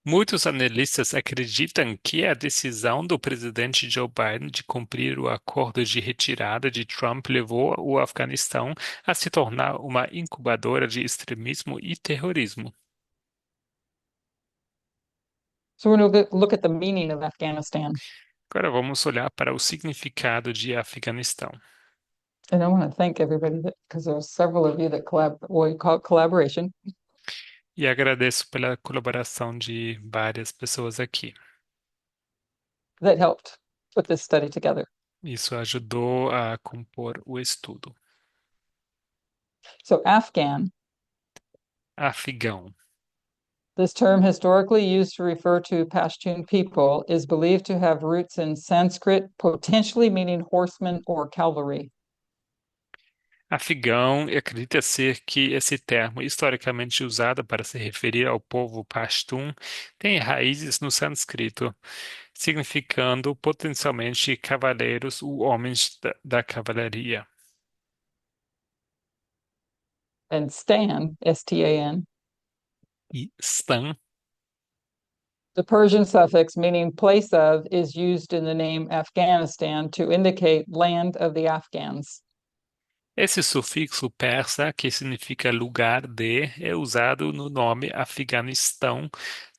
Muitos analistas acreditam que a decisão do presidente Joe Biden de cumprir o acordo de retirada de Trump levou o Afeganistão a se tornar uma incubadora de extremismo e terrorismo. So we're going to look at the meaning of Afghanistan. Agora vamos olhar para o significado de Afeganistão. And I want to thank everybody because there were several of you that we call it collaboration. E agradeço pela colaboração de várias pessoas aqui. That helped put this study together. Isso ajudou a compor o estudo. So Afghan, Afegão. this term historically used to refer to Pashtun people, is believed to have roots in Sanskrit, potentially meaning horsemen or cavalry. Afegão acredita ser que esse termo, historicamente usado para se referir ao povo pashtun, tem raízes no sânscrito, significando potencialmente cavaleiros ou homens da cavalaria. And Stan, S-T-A-N, E stan, the Persian suffix meaning place of, is used in the name Afghanistan to indicate land of the Afghans. esse sufixo persa, que significa lugar de, é usado no nome Afeganistão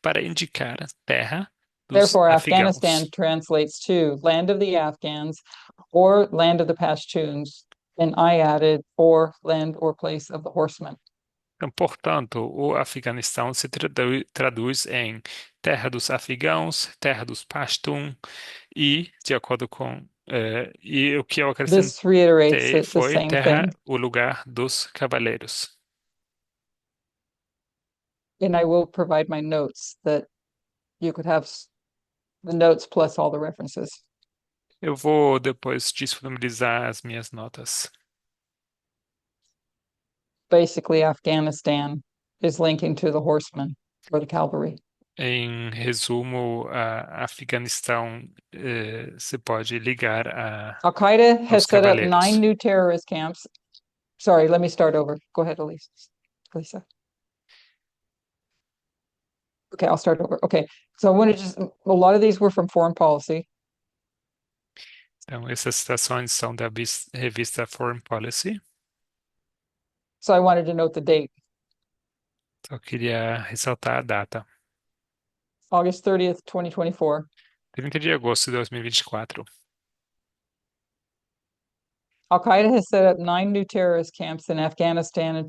para indicar terra dos Therefore, afegãos. Afghanistan translates to land of the Afghans or land of the Pashtuns, and I added, or land or place of the horsemen. Então, portanto, o Afeganistão se traduz em terra dos afegãos, terra dos Pashtun e, de acordo com E o que eu This reiterates acrescentei it, the foi same terra, thing. o lugar dos cavaleiros. And I will provide my notes that you could have the notes plus all the references. Eu vou depois disponibilizar as minhas notas. Basically, Afghanistan is linking to the horsemen or the cavalry. Em resumo, Afeganistão se pode ligar Al-Qaeda aos has set up 9 cavaleiros. new terrorist camps. Sorry, let me start over. Go ahead, Elise. Lisa. Okay, I'll start over. Okay, so I want to just, a lot of these were from foreign policy. Então, essas citações são da revista Foreign Policy. So I wanted to note the date, Só queria ressaltar a data. August 30th, 2024. 30 de agosto de 2024. Al-Qaeda has set up 9 new terrorist camps in Afghanistan in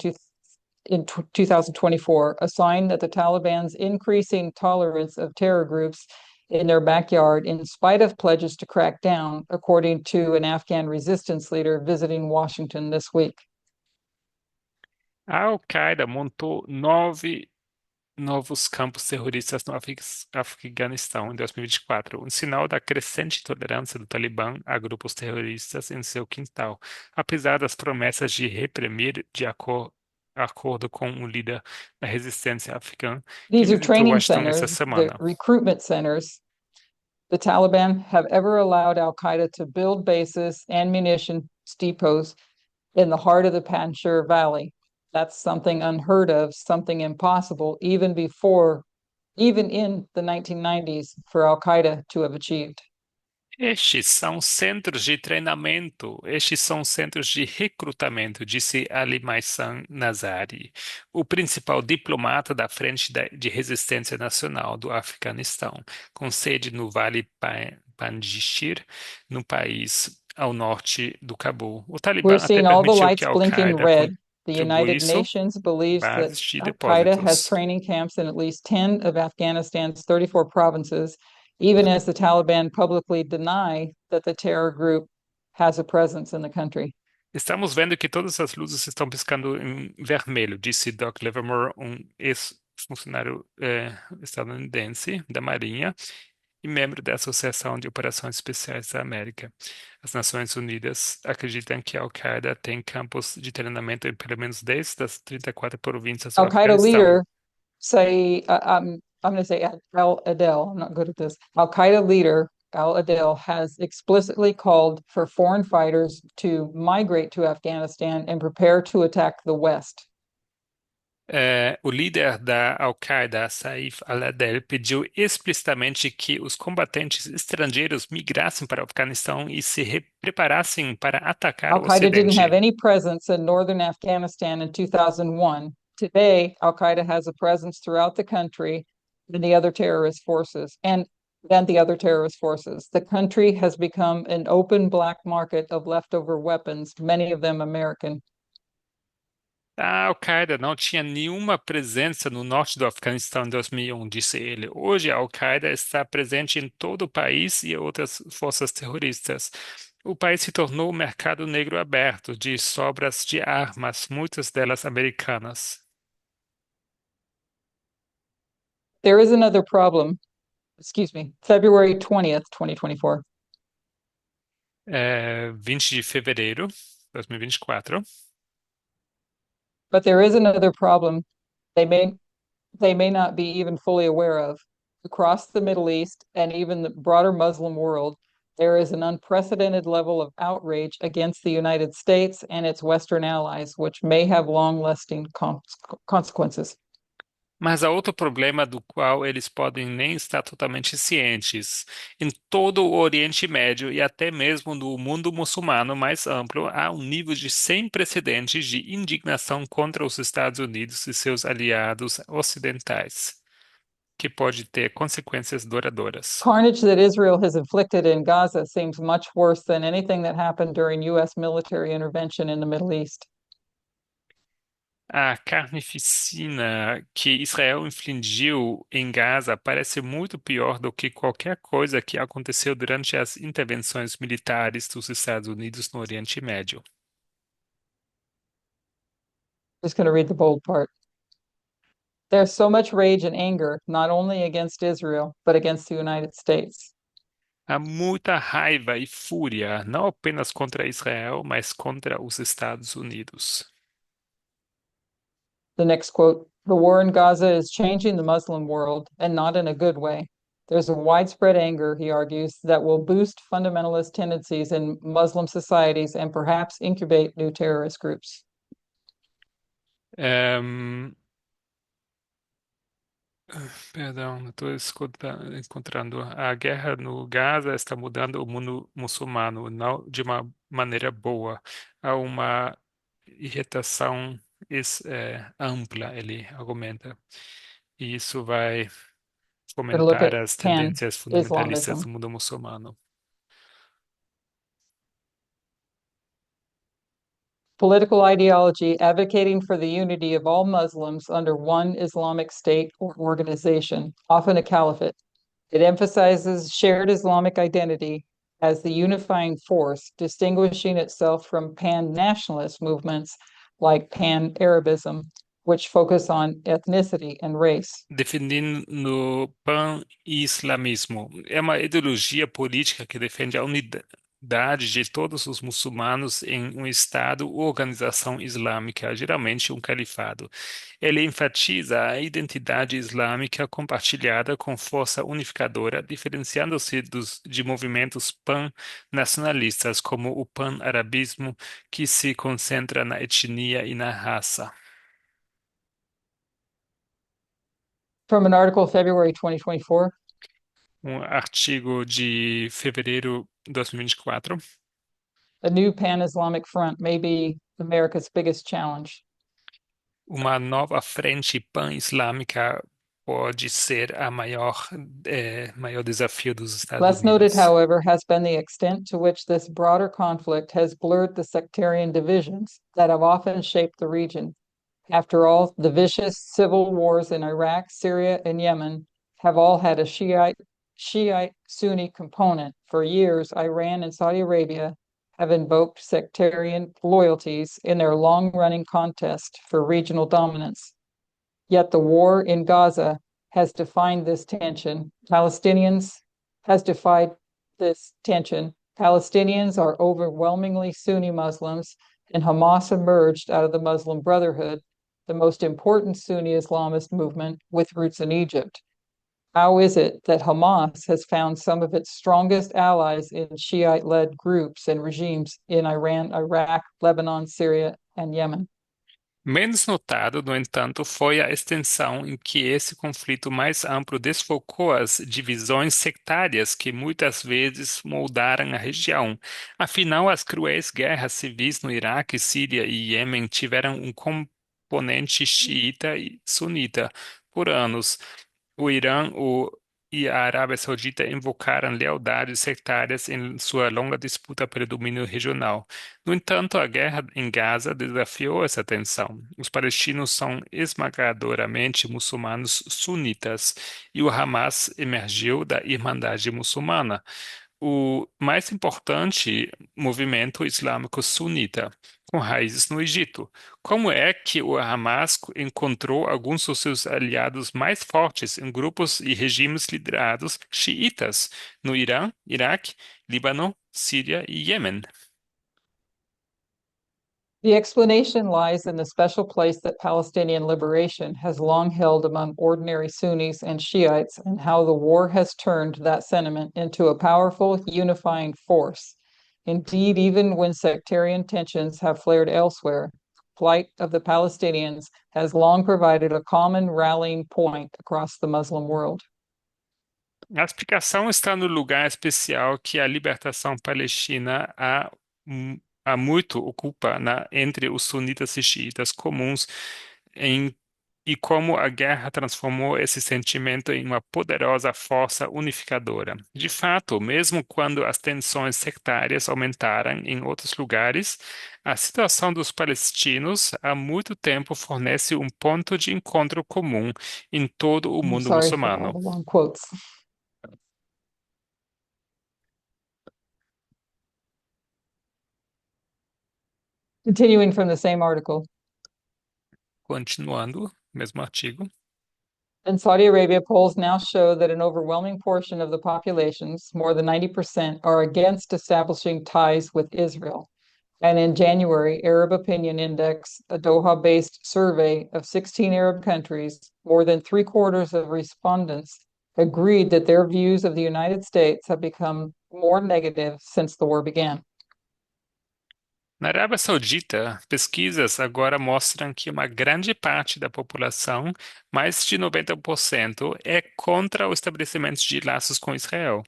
2024, a sign that the Taliban's increasing tolerance of terror groups in their backyard, in spite of pledges to crack down, according to an Afghan resistance leader visiting Washington this week. A Al-Qaeda montou 9 novos campos terroristas no Afeganistão em 2024, um sinal da crescente tolerância do Talibã a grupos terroristas em seu quintal, apesar das promessas de reprimir de acordo com o líder da resistência afegã, que These are visitou training Washington essa centers, the semana. recruitment centers. The Taliban have ever allowed Al-Qaeda to build bases and munition depots in the heart of the Panjshir Valley. That's something unheard of, something impossible, even in the 1990s for Al-Qaeda to have achieved. Estes são centros de treinamento, estes são centros de recrutamento, disse Ali Maisan Nazari, o principal diplomata da Frente de Resistência Nacional do Afeganistão, com sede no Vale Panjshir, no país ao norte do Cabul. O Talibã We're até seeing all the permitiu lights que a blinking Al-Qaeda red. The United contribuísse Nations believes that bases de Al-Qaeda has depósitos. training camps in at least 10 of Afghanistan's 34 provinces, even as the Taliban publicly deny that the terror group has a presence in the country. Estamos vendo que todas as luzes estão piscando em vermelho, disse Doug Livermore, um ex-funcionário estadunidense da Marinha e membro da Associação de Operações Especiais da América. As Nações Unidas acreditam que a Al-Qaeda tem campos de treinamento em pelo menos 10 das 34 províncias do Al-Qaeda Afeganistão. leader I'm going to say Al Adel. I'm not good at this. Al-Qaeda leader Al Adel has explicitly called for foreign fighters to migrate to Afghanistan and prepare to attack the West. O líder da Al-Qaeda, Saif al-Adel, pediu explicitamente que os combatentes estrangeiros migrassem para o Afeganistão e se preparassem para atacar o Al-Qaeda didn't have Ocidente. any presence in northern Afghanistan in 2001. Today, Al-Qaeda has a presence throughout the country and the other terrorist forces. The country has become an open black market of leftover weapons, many of them American. A Al-Qaeda não tinha nenhuma presença no norte do Afeganistão em 2001, disse ele. Hoje, a Al-Qaeda está presente em todo o país e outras forças terroristas. O país se tornou um mercado negro aberto de sobras de armas, muitas delas americanas. There is another problem. Excuse me, February 20th, 2024. 20 de fevereiro de 2024. But there is another problem they may not be even fully aware of. Across the Middle East and even the broader Muslim world, there is an unprecedented level of outrage against the United States and its Western allies, which may have long-lasting consequences. Mas há outro problema do qual eles podem nem estar totalmente cientes. Em todo o Oriente Médio e até mesmo no mundo muçulmano mais amplo, há um nível de sem precedentes de indignação contra os Estados Unidos e seus aliados ocidentais, que pode ter consequências duradouras. Carnage that Israel has inflicted in Gaza seems much worse than anything that happened during U.S. military intervention in the Middle East. A, o dano que Israel causou em Gaza parece muito pior do que qualquer coisa que aconteceu no período de intervenção militar dos Estados Unidos. The United States has A carnificina que Israel infligiu em Gaza parece muito pior do que qualquer coisa que aconteceu durante as intervenções militares dos Estados Unidos no Oriente Médio. Just going to read the bold part. There's so much rage and anger, not only against Israel, but against the United States. Há muita raiva e fúria, não apenas contra Israel, mas contra os Estados Unidos. The next quote, the war in Gaza is changing the Muslim world, and not in a good way. There's a widespread anger, he argues, that will boost fundamentalist tendencies in Muslim societies and perhaps incubate new terrorist groups. Ehm, Perdão, não estou encontrando. A guerra no Gaza está mudando o mundo muçulmano, não de uma maneira boa. Há uma irritação ampla, ele argumenta. E isso vai We're going to look fomentar at as tendências fundamentalistas pan-Islamism. do mundo muçulmano. Political ideology advocating for the unity of all Muslims under one Islamic state or organization, often a caliphate. It emphasizes shared Islamic identity as the unifying force, distinguishing itself from pan-nationalist movements like pan-Arabism, which focus on ethnicity and race. Defendendo pan-islamismo. É uma ideologia política que defende a unidade de todos os muçulmanos em um Estado ou organização islâmica, geralmente um califado. Ele enfatiza a identidade islâmica compartilhada com força unificadora, diferenciando-se de movimentos pan-nacionalistas, como o pan-arabismo, que se concentra na etnia e na raça. From an article February 2024, Artigo de fevereiro de 2024. a new pan-Islamic front may be America's biggest challenge. Uma nova frente pan-islâmica pode ser a maior desafio dos Estados Less noted, Unidos. however, has been the extent to which this broader conflict has blurred the sectarian divisions that have often shaped the region. After all, the vicious civil wars in Iraq, Syria, and Yemen have all had a Shiite Sunni component. For years, Iran and Saudi Arabia have invoked sectarian loyalties in their long-running contest for regional dominance. Yet the war in Gaza has defined this tension. Has defied this tension. Palestinians are overwhelmingly Sunni Muslims, and Hamas emerged out of the Muslim Brotherhood, the most important Sunni Islamist movement with roots in Egypt. How is it that Hamas has found some of its strongest allies in Shiite-led groups and regimes in Iran, Iraq, Lebanon, Syria, and Yemen? Menos notado, no entanto, foi a extensão em que esse conflito mais amplo desfocou as divisões sectárias que muitas vezes moldaram a região. Afinal, as cruéis guerras civis no Iraque, Síria e Iêmen tiveram um componente xiita e sunita por anos. O Irã e a Arábia Saudita invocaram lealdades sectárias em sua longa disputa pelo domínio regional. No entanto, a guerra em Gaza desafiou essa tensão. Os palestinos são esmagadoramente muçulmanos sunitas e o Hamas emergiu da Irmandade Muçulmana, o mais importante movimento islâmico sunita, com raízes no Egito. Como é que o Hamas encontrou alguns dos seus aliados mais fortes em grupos e regimes liderados xiitas no Irã, Iraque, Líbano, Síria e Iêmen? The explanation lies in the special place that Palestinian liberation has long held among ordinary Sunnis and Shiites, and how the war has turned that sentiment into a powerful unifying force. Indeed, even when sectarian tensions have flared elsewhere, the plight of the Palestinians has long provided a common rallying point across the Muslim world. A explicação está no lugar especial que a libertação palestina há muito ocupa entre os sunitas e xiitas comuns em e como a guerra transformou esse sentimento em uma poderosa força unificadora. De fato, mesmo quando as tensões sectárias aumentaram em outros lugares, a situação dos palestinos há muito tempo fornece um ponto de encontro comum em todo o I'm mundo sorry for all muçulmano. the long quotes. Continuing from the same article. Continuando, mesmo artigo. In Saudi Arabia, polls now show that an overwhelming portion of the populations, more than 90%, are against establishing ties with Israel. And in January, Arab Opinion Index, a Doha-based survey of 16 Arab countries, more than three-quarters of respondents agreed that their views of the United States have become more negative since the war began. Na Arábia Saudita, pesquisas agora mostram que uma grande parte da população, mais de 90%, é contra o estabelecimento de laços com Israel.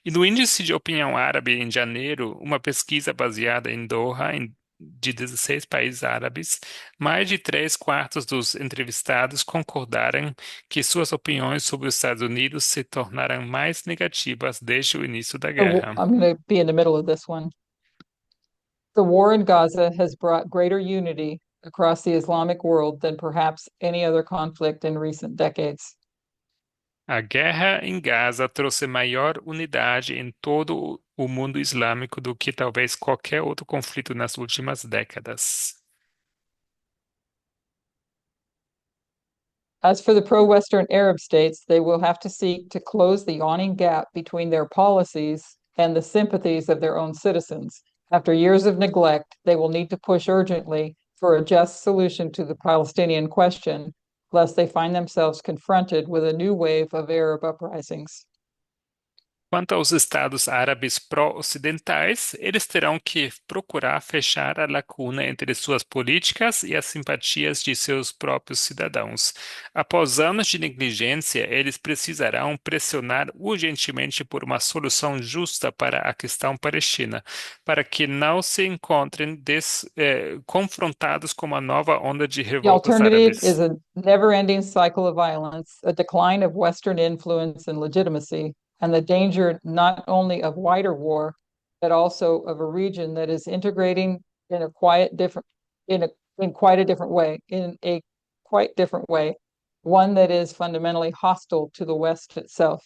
E no Índice de Opinião Árabe, em janeiro, uma pesquisa baseada em Doha, de 16 países árabes, mais de 3/4 dos entrevistados concordaram que suas opiniões sobre os Estados Unidos se tornaram mais negativas desde o início da guerra. I'm going to be in the middle of this one. The war in Gaza has brought greater unity across the Islamic world than perhaps any other conflict in recent decades. A guerra em Gaza trouxe maior unidade em todo o mundo islâmico do que talvez qualquer outro conflito nas últimas décadas. As for the pro-Western Arab states, they will have to seek to close the yawning gap between their policies and the sympathies of their own citizens. After years of neglect, they will need to push urgently for a just solution to the Palestinian question, lest they find themselves confronted with a new wave of Arab uprisings. Quanto aos estados árabes pró-ocidentais, eles terão que procurar fechar a lacuna entre suas políticas e as simpatias de seus próprios cidadãos. Após anos de negligência, eles precisarão pressionar urgentemente por uma solução justa para a questão palestina, para que não se encontrem confrontados com uma nova onda de The revoltas alternative árabes. is a never-ending cycle of violence, a decline of Western influence and legitimacy, and the danger not only of wider war, but also of a region that is integrating in a quite different way, one that is fundamentally hostile to the West itself.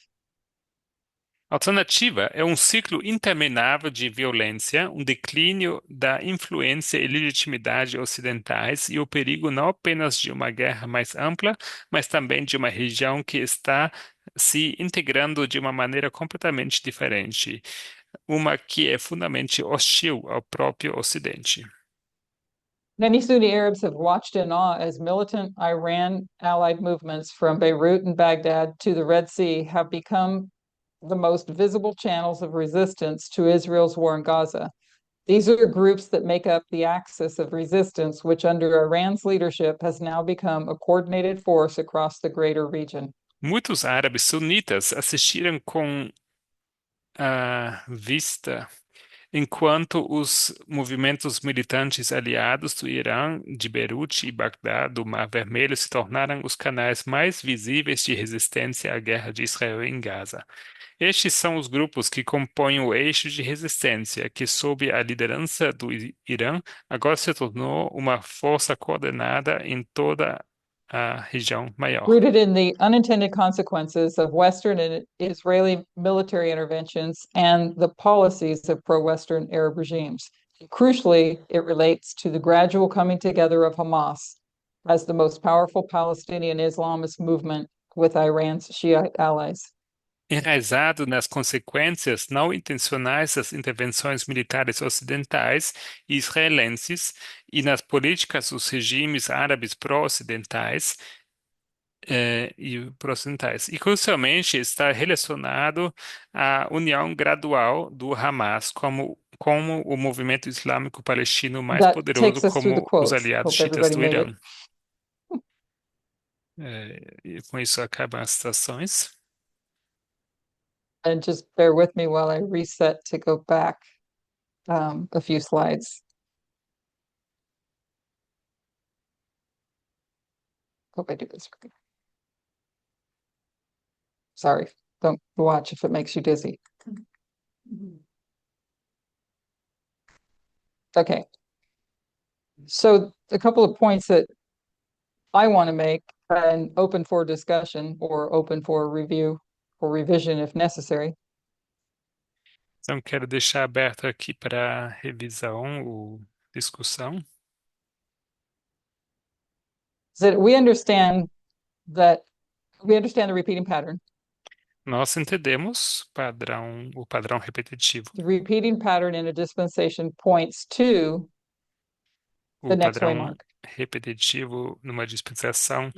A alternativa é um ciclo interminável de violência, um declínio da influência e legitimidade ocidentais e o perigo não apenas de uma guerra mais ampla, mas também de uma região que está se integrando de uma maneira completamente diferente, uma que é fundamentalmente hostil ao próprio Ocidente. Many Sunni Arabs have watched in awe as militant Iran allied movements from Beirut and Baghdad to the Red Sea have become the most visible channels of resistance to Israel's war in Gaza. These are groups that make up the axis of resistance, which under Iran's leadership has now become a coordinated force across the greater region. Muitos árabes sunitas assistiram com a vista enquanto os movimentos militantes aliados do Irã, de Beirute e Bagdá, do Mar Vermelho, se tornaram os canais mais visíveis de resistência à guerra de Israel em Gaza. Estes são os grupos que compõem o eixo de resistência, que, sob a liderança do Irã, agora se tornou uma força coordenada em toda a região maior. Rooted in the unintended consequences of Western and Israeli military interventions and the policies of pro-Western Arab regimes. Crucially, it relates to the gradual coming together of Hamas as the most powerful Palestinian Islamist movement with Iran's Shiite allies. Enraizado nas consequências não intencionais das intervenções militares ocidentais e israelenses e nas políticas dos regimes árabes pró-ocidentais e crucialmente está relacionado à união gradual do Hamas como o movimento islâmico palestino mais That poderoso takes us through the como os quotes. aliados Hope chiitas everybody do made Irã. it. E com isso acabam as citações. And just bear with me while I reset to go back a few slides. Hope I do this right. Sorry, don't watch if it makes you dizzy. Okay. So a couple of points that I want to make and open for discussion or open for review or revision if necessary. Então, quero deixar aberto aqui para revisão ou discussão. Is that we understand the repeating pattern. Nós entendemos o padrão repetitivo. The repeating pattern in a dispensation points to O the next padrão waymark. repetitivo numa dispensação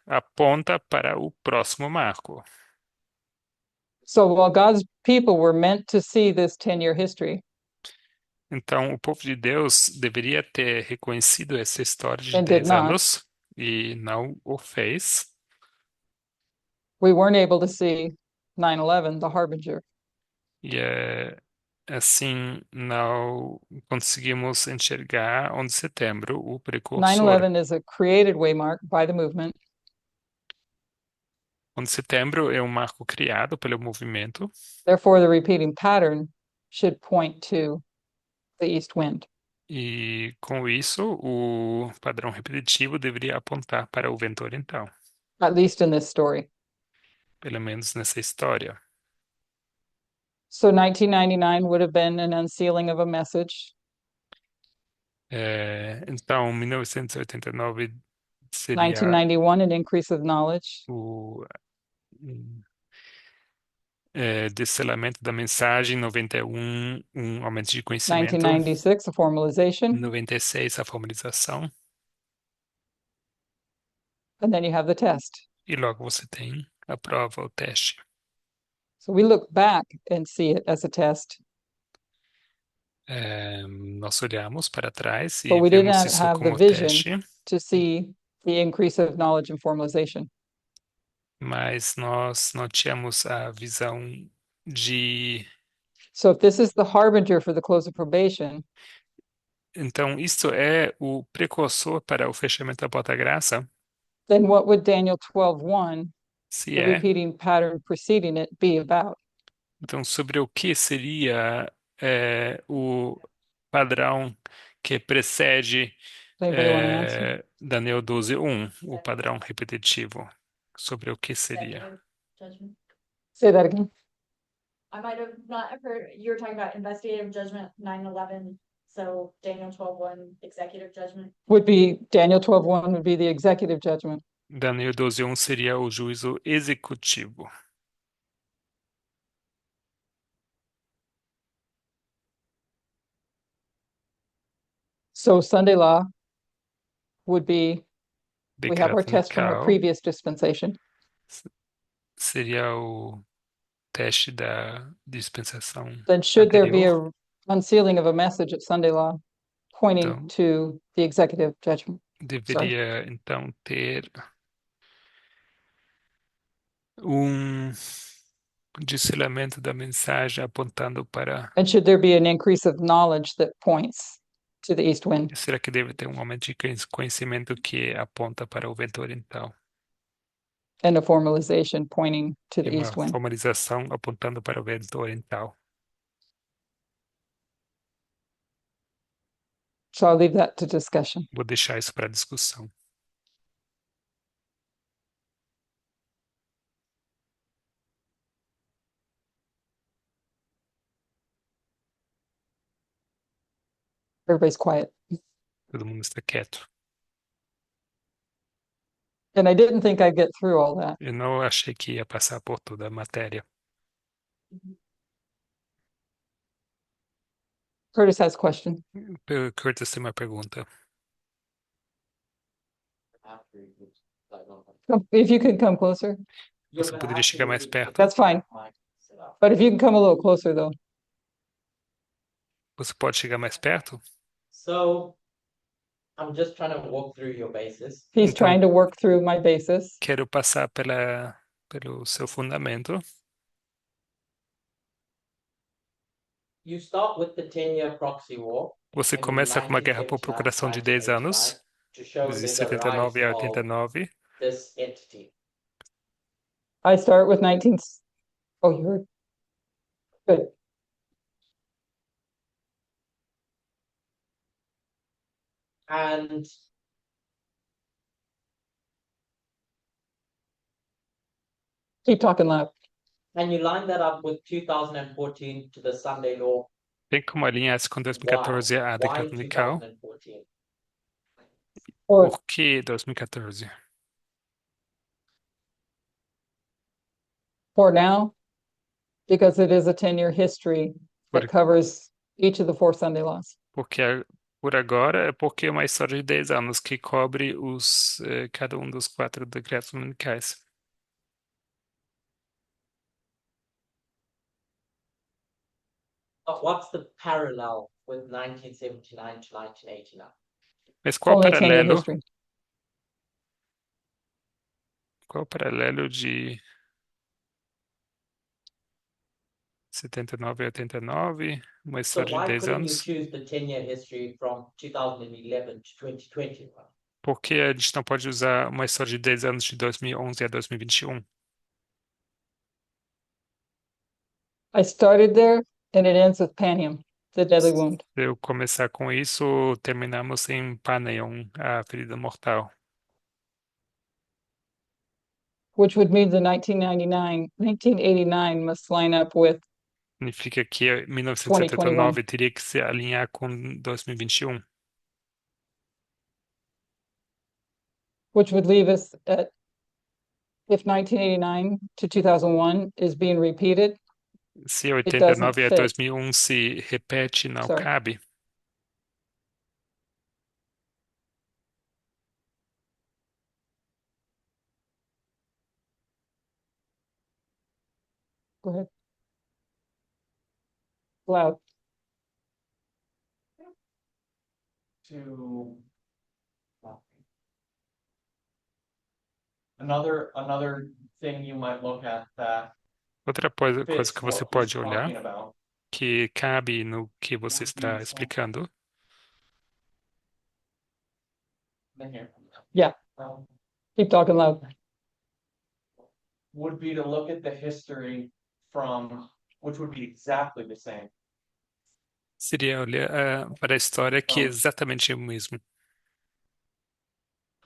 aponta para o próximo marco. So while God's people were meant to see this 10-year history, Então, o povo de Deus deveria ter reconhecido essa história de And did 10 not. anos e não o fez. we weren't able to see 9/11, the harbinger. E assim não conseguimos enxergar 11 de setembro, o precursor. 9/11 is a created waymark by the movement, 11 de setembro é um marco criado pelo movimento, therefore the repeating pattern should point to the east wind. e com isso o padrão repetitivo deveria apontar para o vento oriental, At least in this story. pelo menos nessa história. So 1999 would have been an unsealing of a message. Então, 1989 seria 1991, an increase of knowledge. o descelamento da mensagem, 91, um aumento de conhecimento, 1996, a formalization. 96, a formalização, And then you have the test. e logo você tem a prova, o teste. So we look back and see it as a test, Nós olhamos para trás e but we did vemos not isso have the como vision teste, to see the increase of knowledge and formalization. mas nós não tínhamos a visão de... So if this is the harbinger for the close of probation, Então, isto é o precursor para o fechamento da porta-graça, then what would Daniel 12:1, se the é... repeating pattern preceding it, be about? Então, sobre o que seria o padrão que precede Does anybody want to answer? Daniel 12:1, o padrão repetitivo. Sobre o que seria? Executive judgment. Say that again. I might have not have heard, you were talking about investigative judgment, 9/11, so Daniel 12:1, executive judgment. Would be Daniel 12:1 would be the executive judgment. Daniel 12:1 seria o juízo executivo. So Sunday law would be, we have our Decreto test from a Nical previous dispensation. seria o teste da dispensação Then should there be anterior. a unsealing of a message at Sunday law pointing Então, to the executive judgment? deveria, então, ter um descelamento da mensagem apontando para... And should there be an increase of knowledge that points to the east wind? Será que deve ter um aumento de conhecimento que aponta para o vento oriental? And a formalization pointing to E the uma east wind? formalização apontando para o vento oriental. So I'll leave that to discussion. Vou deixar isso para discussão. Everybody's quiet. Todo mundo está quieto. And I didn't think I'd get through all that. Eu não achei que ia passar por toda a matéria. Curtis has a question. Curtis tem uma pergunta. After you would, like, on If you could come closer, You're Você gonna poderia have chegar to mais use perto? that's fine. mic set up. But if you can come a little closer though. Você pode chegar mais perto? So, I'm just trying to walk through your basis. He's Então- trying to work through my basis. Quero passar pelo seu fundamento. You start with the 10-year proxy war. Você in começa com uma guerra por 1979 procuração de 10 anos, to show de there's a 79 rise a of 89, this entity? I start with 19. Oh, you're good. And Keep talking loud. can you line that up with 2014 to the Sunday law? Tem como alinhar isso com Why? 2014 a Why decreto dominical? 2014? Or Por que 2014? for now, because it is a 10-year history Por, that covers each of the 4 Sunday laws. por agora é porque é uma história de 10 anos que cobre cada um dos 4 decretos dominicais. But what's the parallel with 1979 to 1989? Mas qual o Only a 10-year paralelo? history. Qual o paralelo de 79 a 89? Uma So história de why 10 couldn't you anos? choose the 10-year history from 2011 to 2021? Por que a gente não pode usar uma história de 10 anos de 2011 a 2021? I started there and it ends with Panium, the deadly wound. Se eu começar com isso, terminamos em Paneon, a ferida mortal. Which would mean the 1989 must line up with Significa que 2021. 1979 teria que se alinhar com 2021, which would leave us at, if 1989 to 2001 is being repeated, se it doesn't 89 a fit. 2001 se repete, não Sorry. cabe. Go ahead. Loud. To another thing you might look at that Outra coisa fits que você what he's pode olhar, talking about. que cabe no que você está explicando, In here. Yeah. Um, Keep talking loud. would be to look at the history from, which would be exactly the same. seria olhar para a história que é exatamente o mesmo.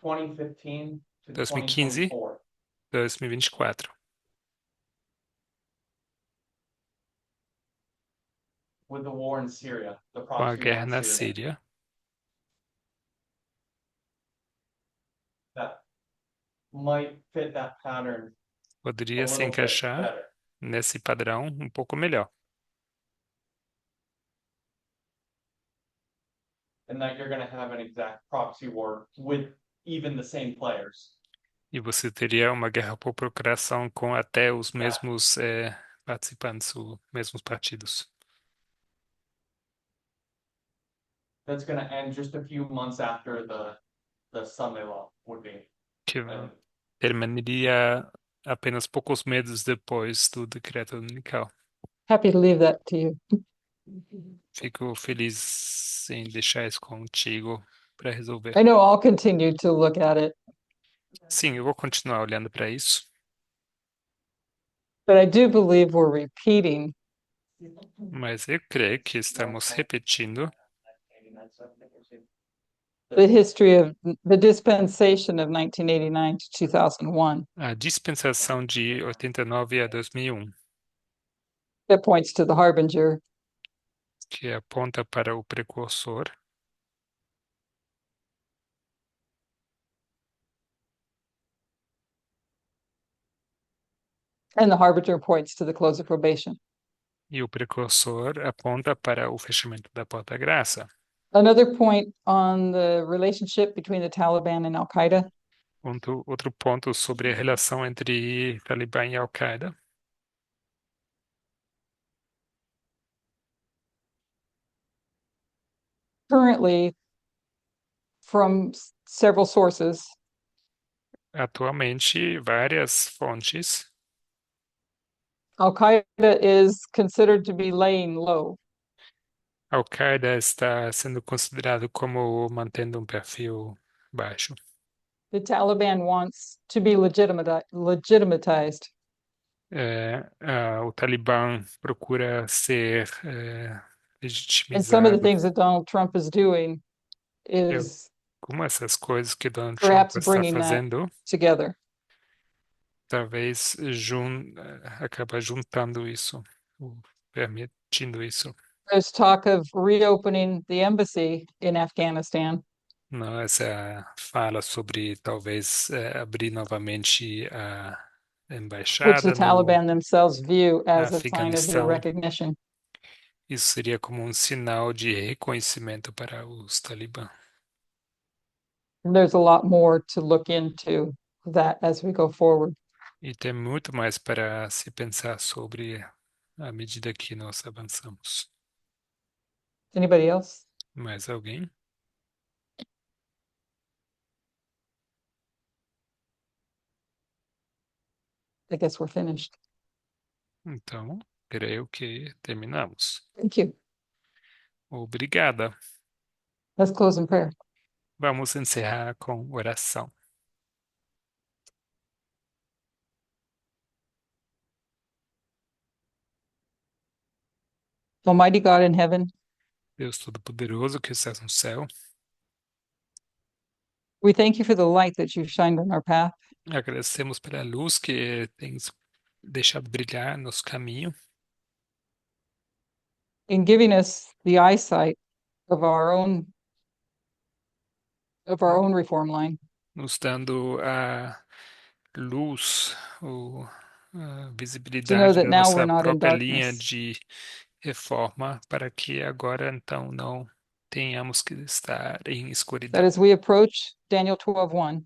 2015 to 2015, 2024. 2024. With the war in Syria, the Com a proxy war guerra in na Syria. Síria. That might fit that pattern a Poderia se little bit encaixar better. nesse padrão um pouco melhor. And that you're gonna have an exact proxy war with even the same players. E você teria uma guerra por procuração com até os mesmos participantes, os mesmos partidos. That's gonna end just a few months after the Sunday law would be. Que And terminaria apenas poucos meses depois do decreto dominical. Happy to leave that to you. Fico feliz em deixar isso contigo para resolver. I know I'll continue to look at it, Sim, eu vou continuar olhando para isso, but I do believe we're repeating mas eu creio que estamos repetindo the history of the dispensation of 1989 to 2001 a dispensação de 89 a 2001, that points to the harbinger. que aponta para o precursor, And the harbinger points to the close of probation. e o precursor aponta para o fechamento da porta-graça. Another point on the relationship between the Taliban and Al-Qaeda. Outro ponto sobre a relação entre Talibã e Al-Qaeda. Currently, from several sources, Atualmente, várias fontes, Al-Qaeda is considered to be laying low. Al-Qaeda está sendo considerado como mantendo um perfil baixo. The Taliban wants to be legitimatized. O Talibã procura ser And some of the legitimizado. things that Donald Trump is doing is Como essas coisas que Donald Trump perhaps está bringing that fazendo, together. talvez acaba juntando isso, ou permitindo isso. There's talk of reopening the embassy in Afghanistan, Não, essa fala sobre talvez abrir novamente a which the embaixada no Taliban themselves view as a sign of their Afeganistão. recognition. Isso seria como um sinal de reconhecimento para os talibã. There's a lot more to look into that as we go forward. E tem muito mais para se pensar sobre à medida que nós avançamos. Anybody else? Mais alguém? I guess we're finished. Então, creio que terminamos. Thank you. Obrigada. Let's close in prayer. Vamos encerrar com oração. Almighty God in heaven, Deus Todo-Poderoso que estás no céu, we thank you for the light that you've shined on our path. agradecemos pela luz que tens deixado brilhar nosso caminho, In giving us the eyesight of our own reform line. nos dando a luz, ou a To know visibilidade that da now we're nossa not in própria linha darkness, de reforma, para que agora então não tenhamos que estar em that escuridão. as we approach Daniel 12:1,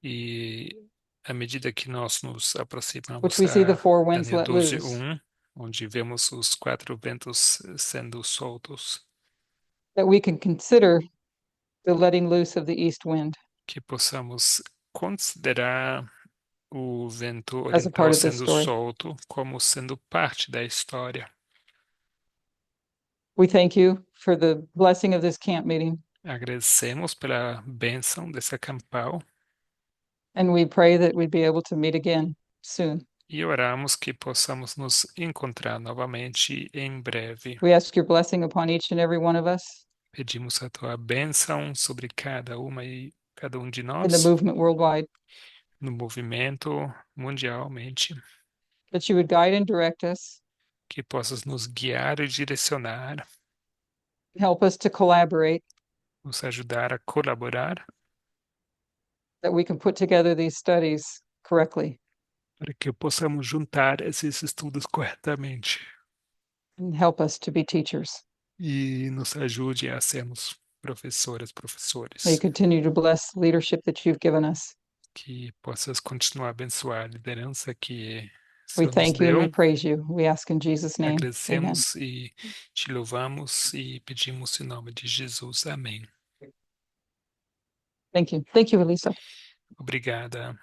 E à medida que nós nos which aproximamos we see the a four winds Daniel let loose, 12:1, onde vemos os 4 ventos sendo soltos, that we can consider the letting loose of the east wind que possamos considerar o vento as a part oriental of this sendo story. solto como sendo parte da história. We thank you for the blessing of this camp meeting, Agradecemos pela bênção dessa campal and we pray that we'd be able to meet again soon. e oramos que possamos nos encontrar novamente em breve. We ask your blessing upon each and every one of us Pedimos a tua bênção sobre cada uma e cada um de in the nós, movement worldwide, no movimento mundialmente, that you would guide and direct us, que possas nos guiar e direcionar, help us to collaborate, nos ajudar a colaborar, that we can put together these studies correctly para que possamos juntar esses estudos corretamente and help us to be teachers. e nos ajude a sermos professoras, May you professores. continue to bless the leadership that you've given us. Que possas continuar a abençoar a liderança que o We Senhor nos thank you and we deu. praise you. We ask in Jesus' name. Amen. Agradecemos e te louvamos e pedimos em nome de Jesus. Amém. Thank you. Thank you, Elisa. Obrigada.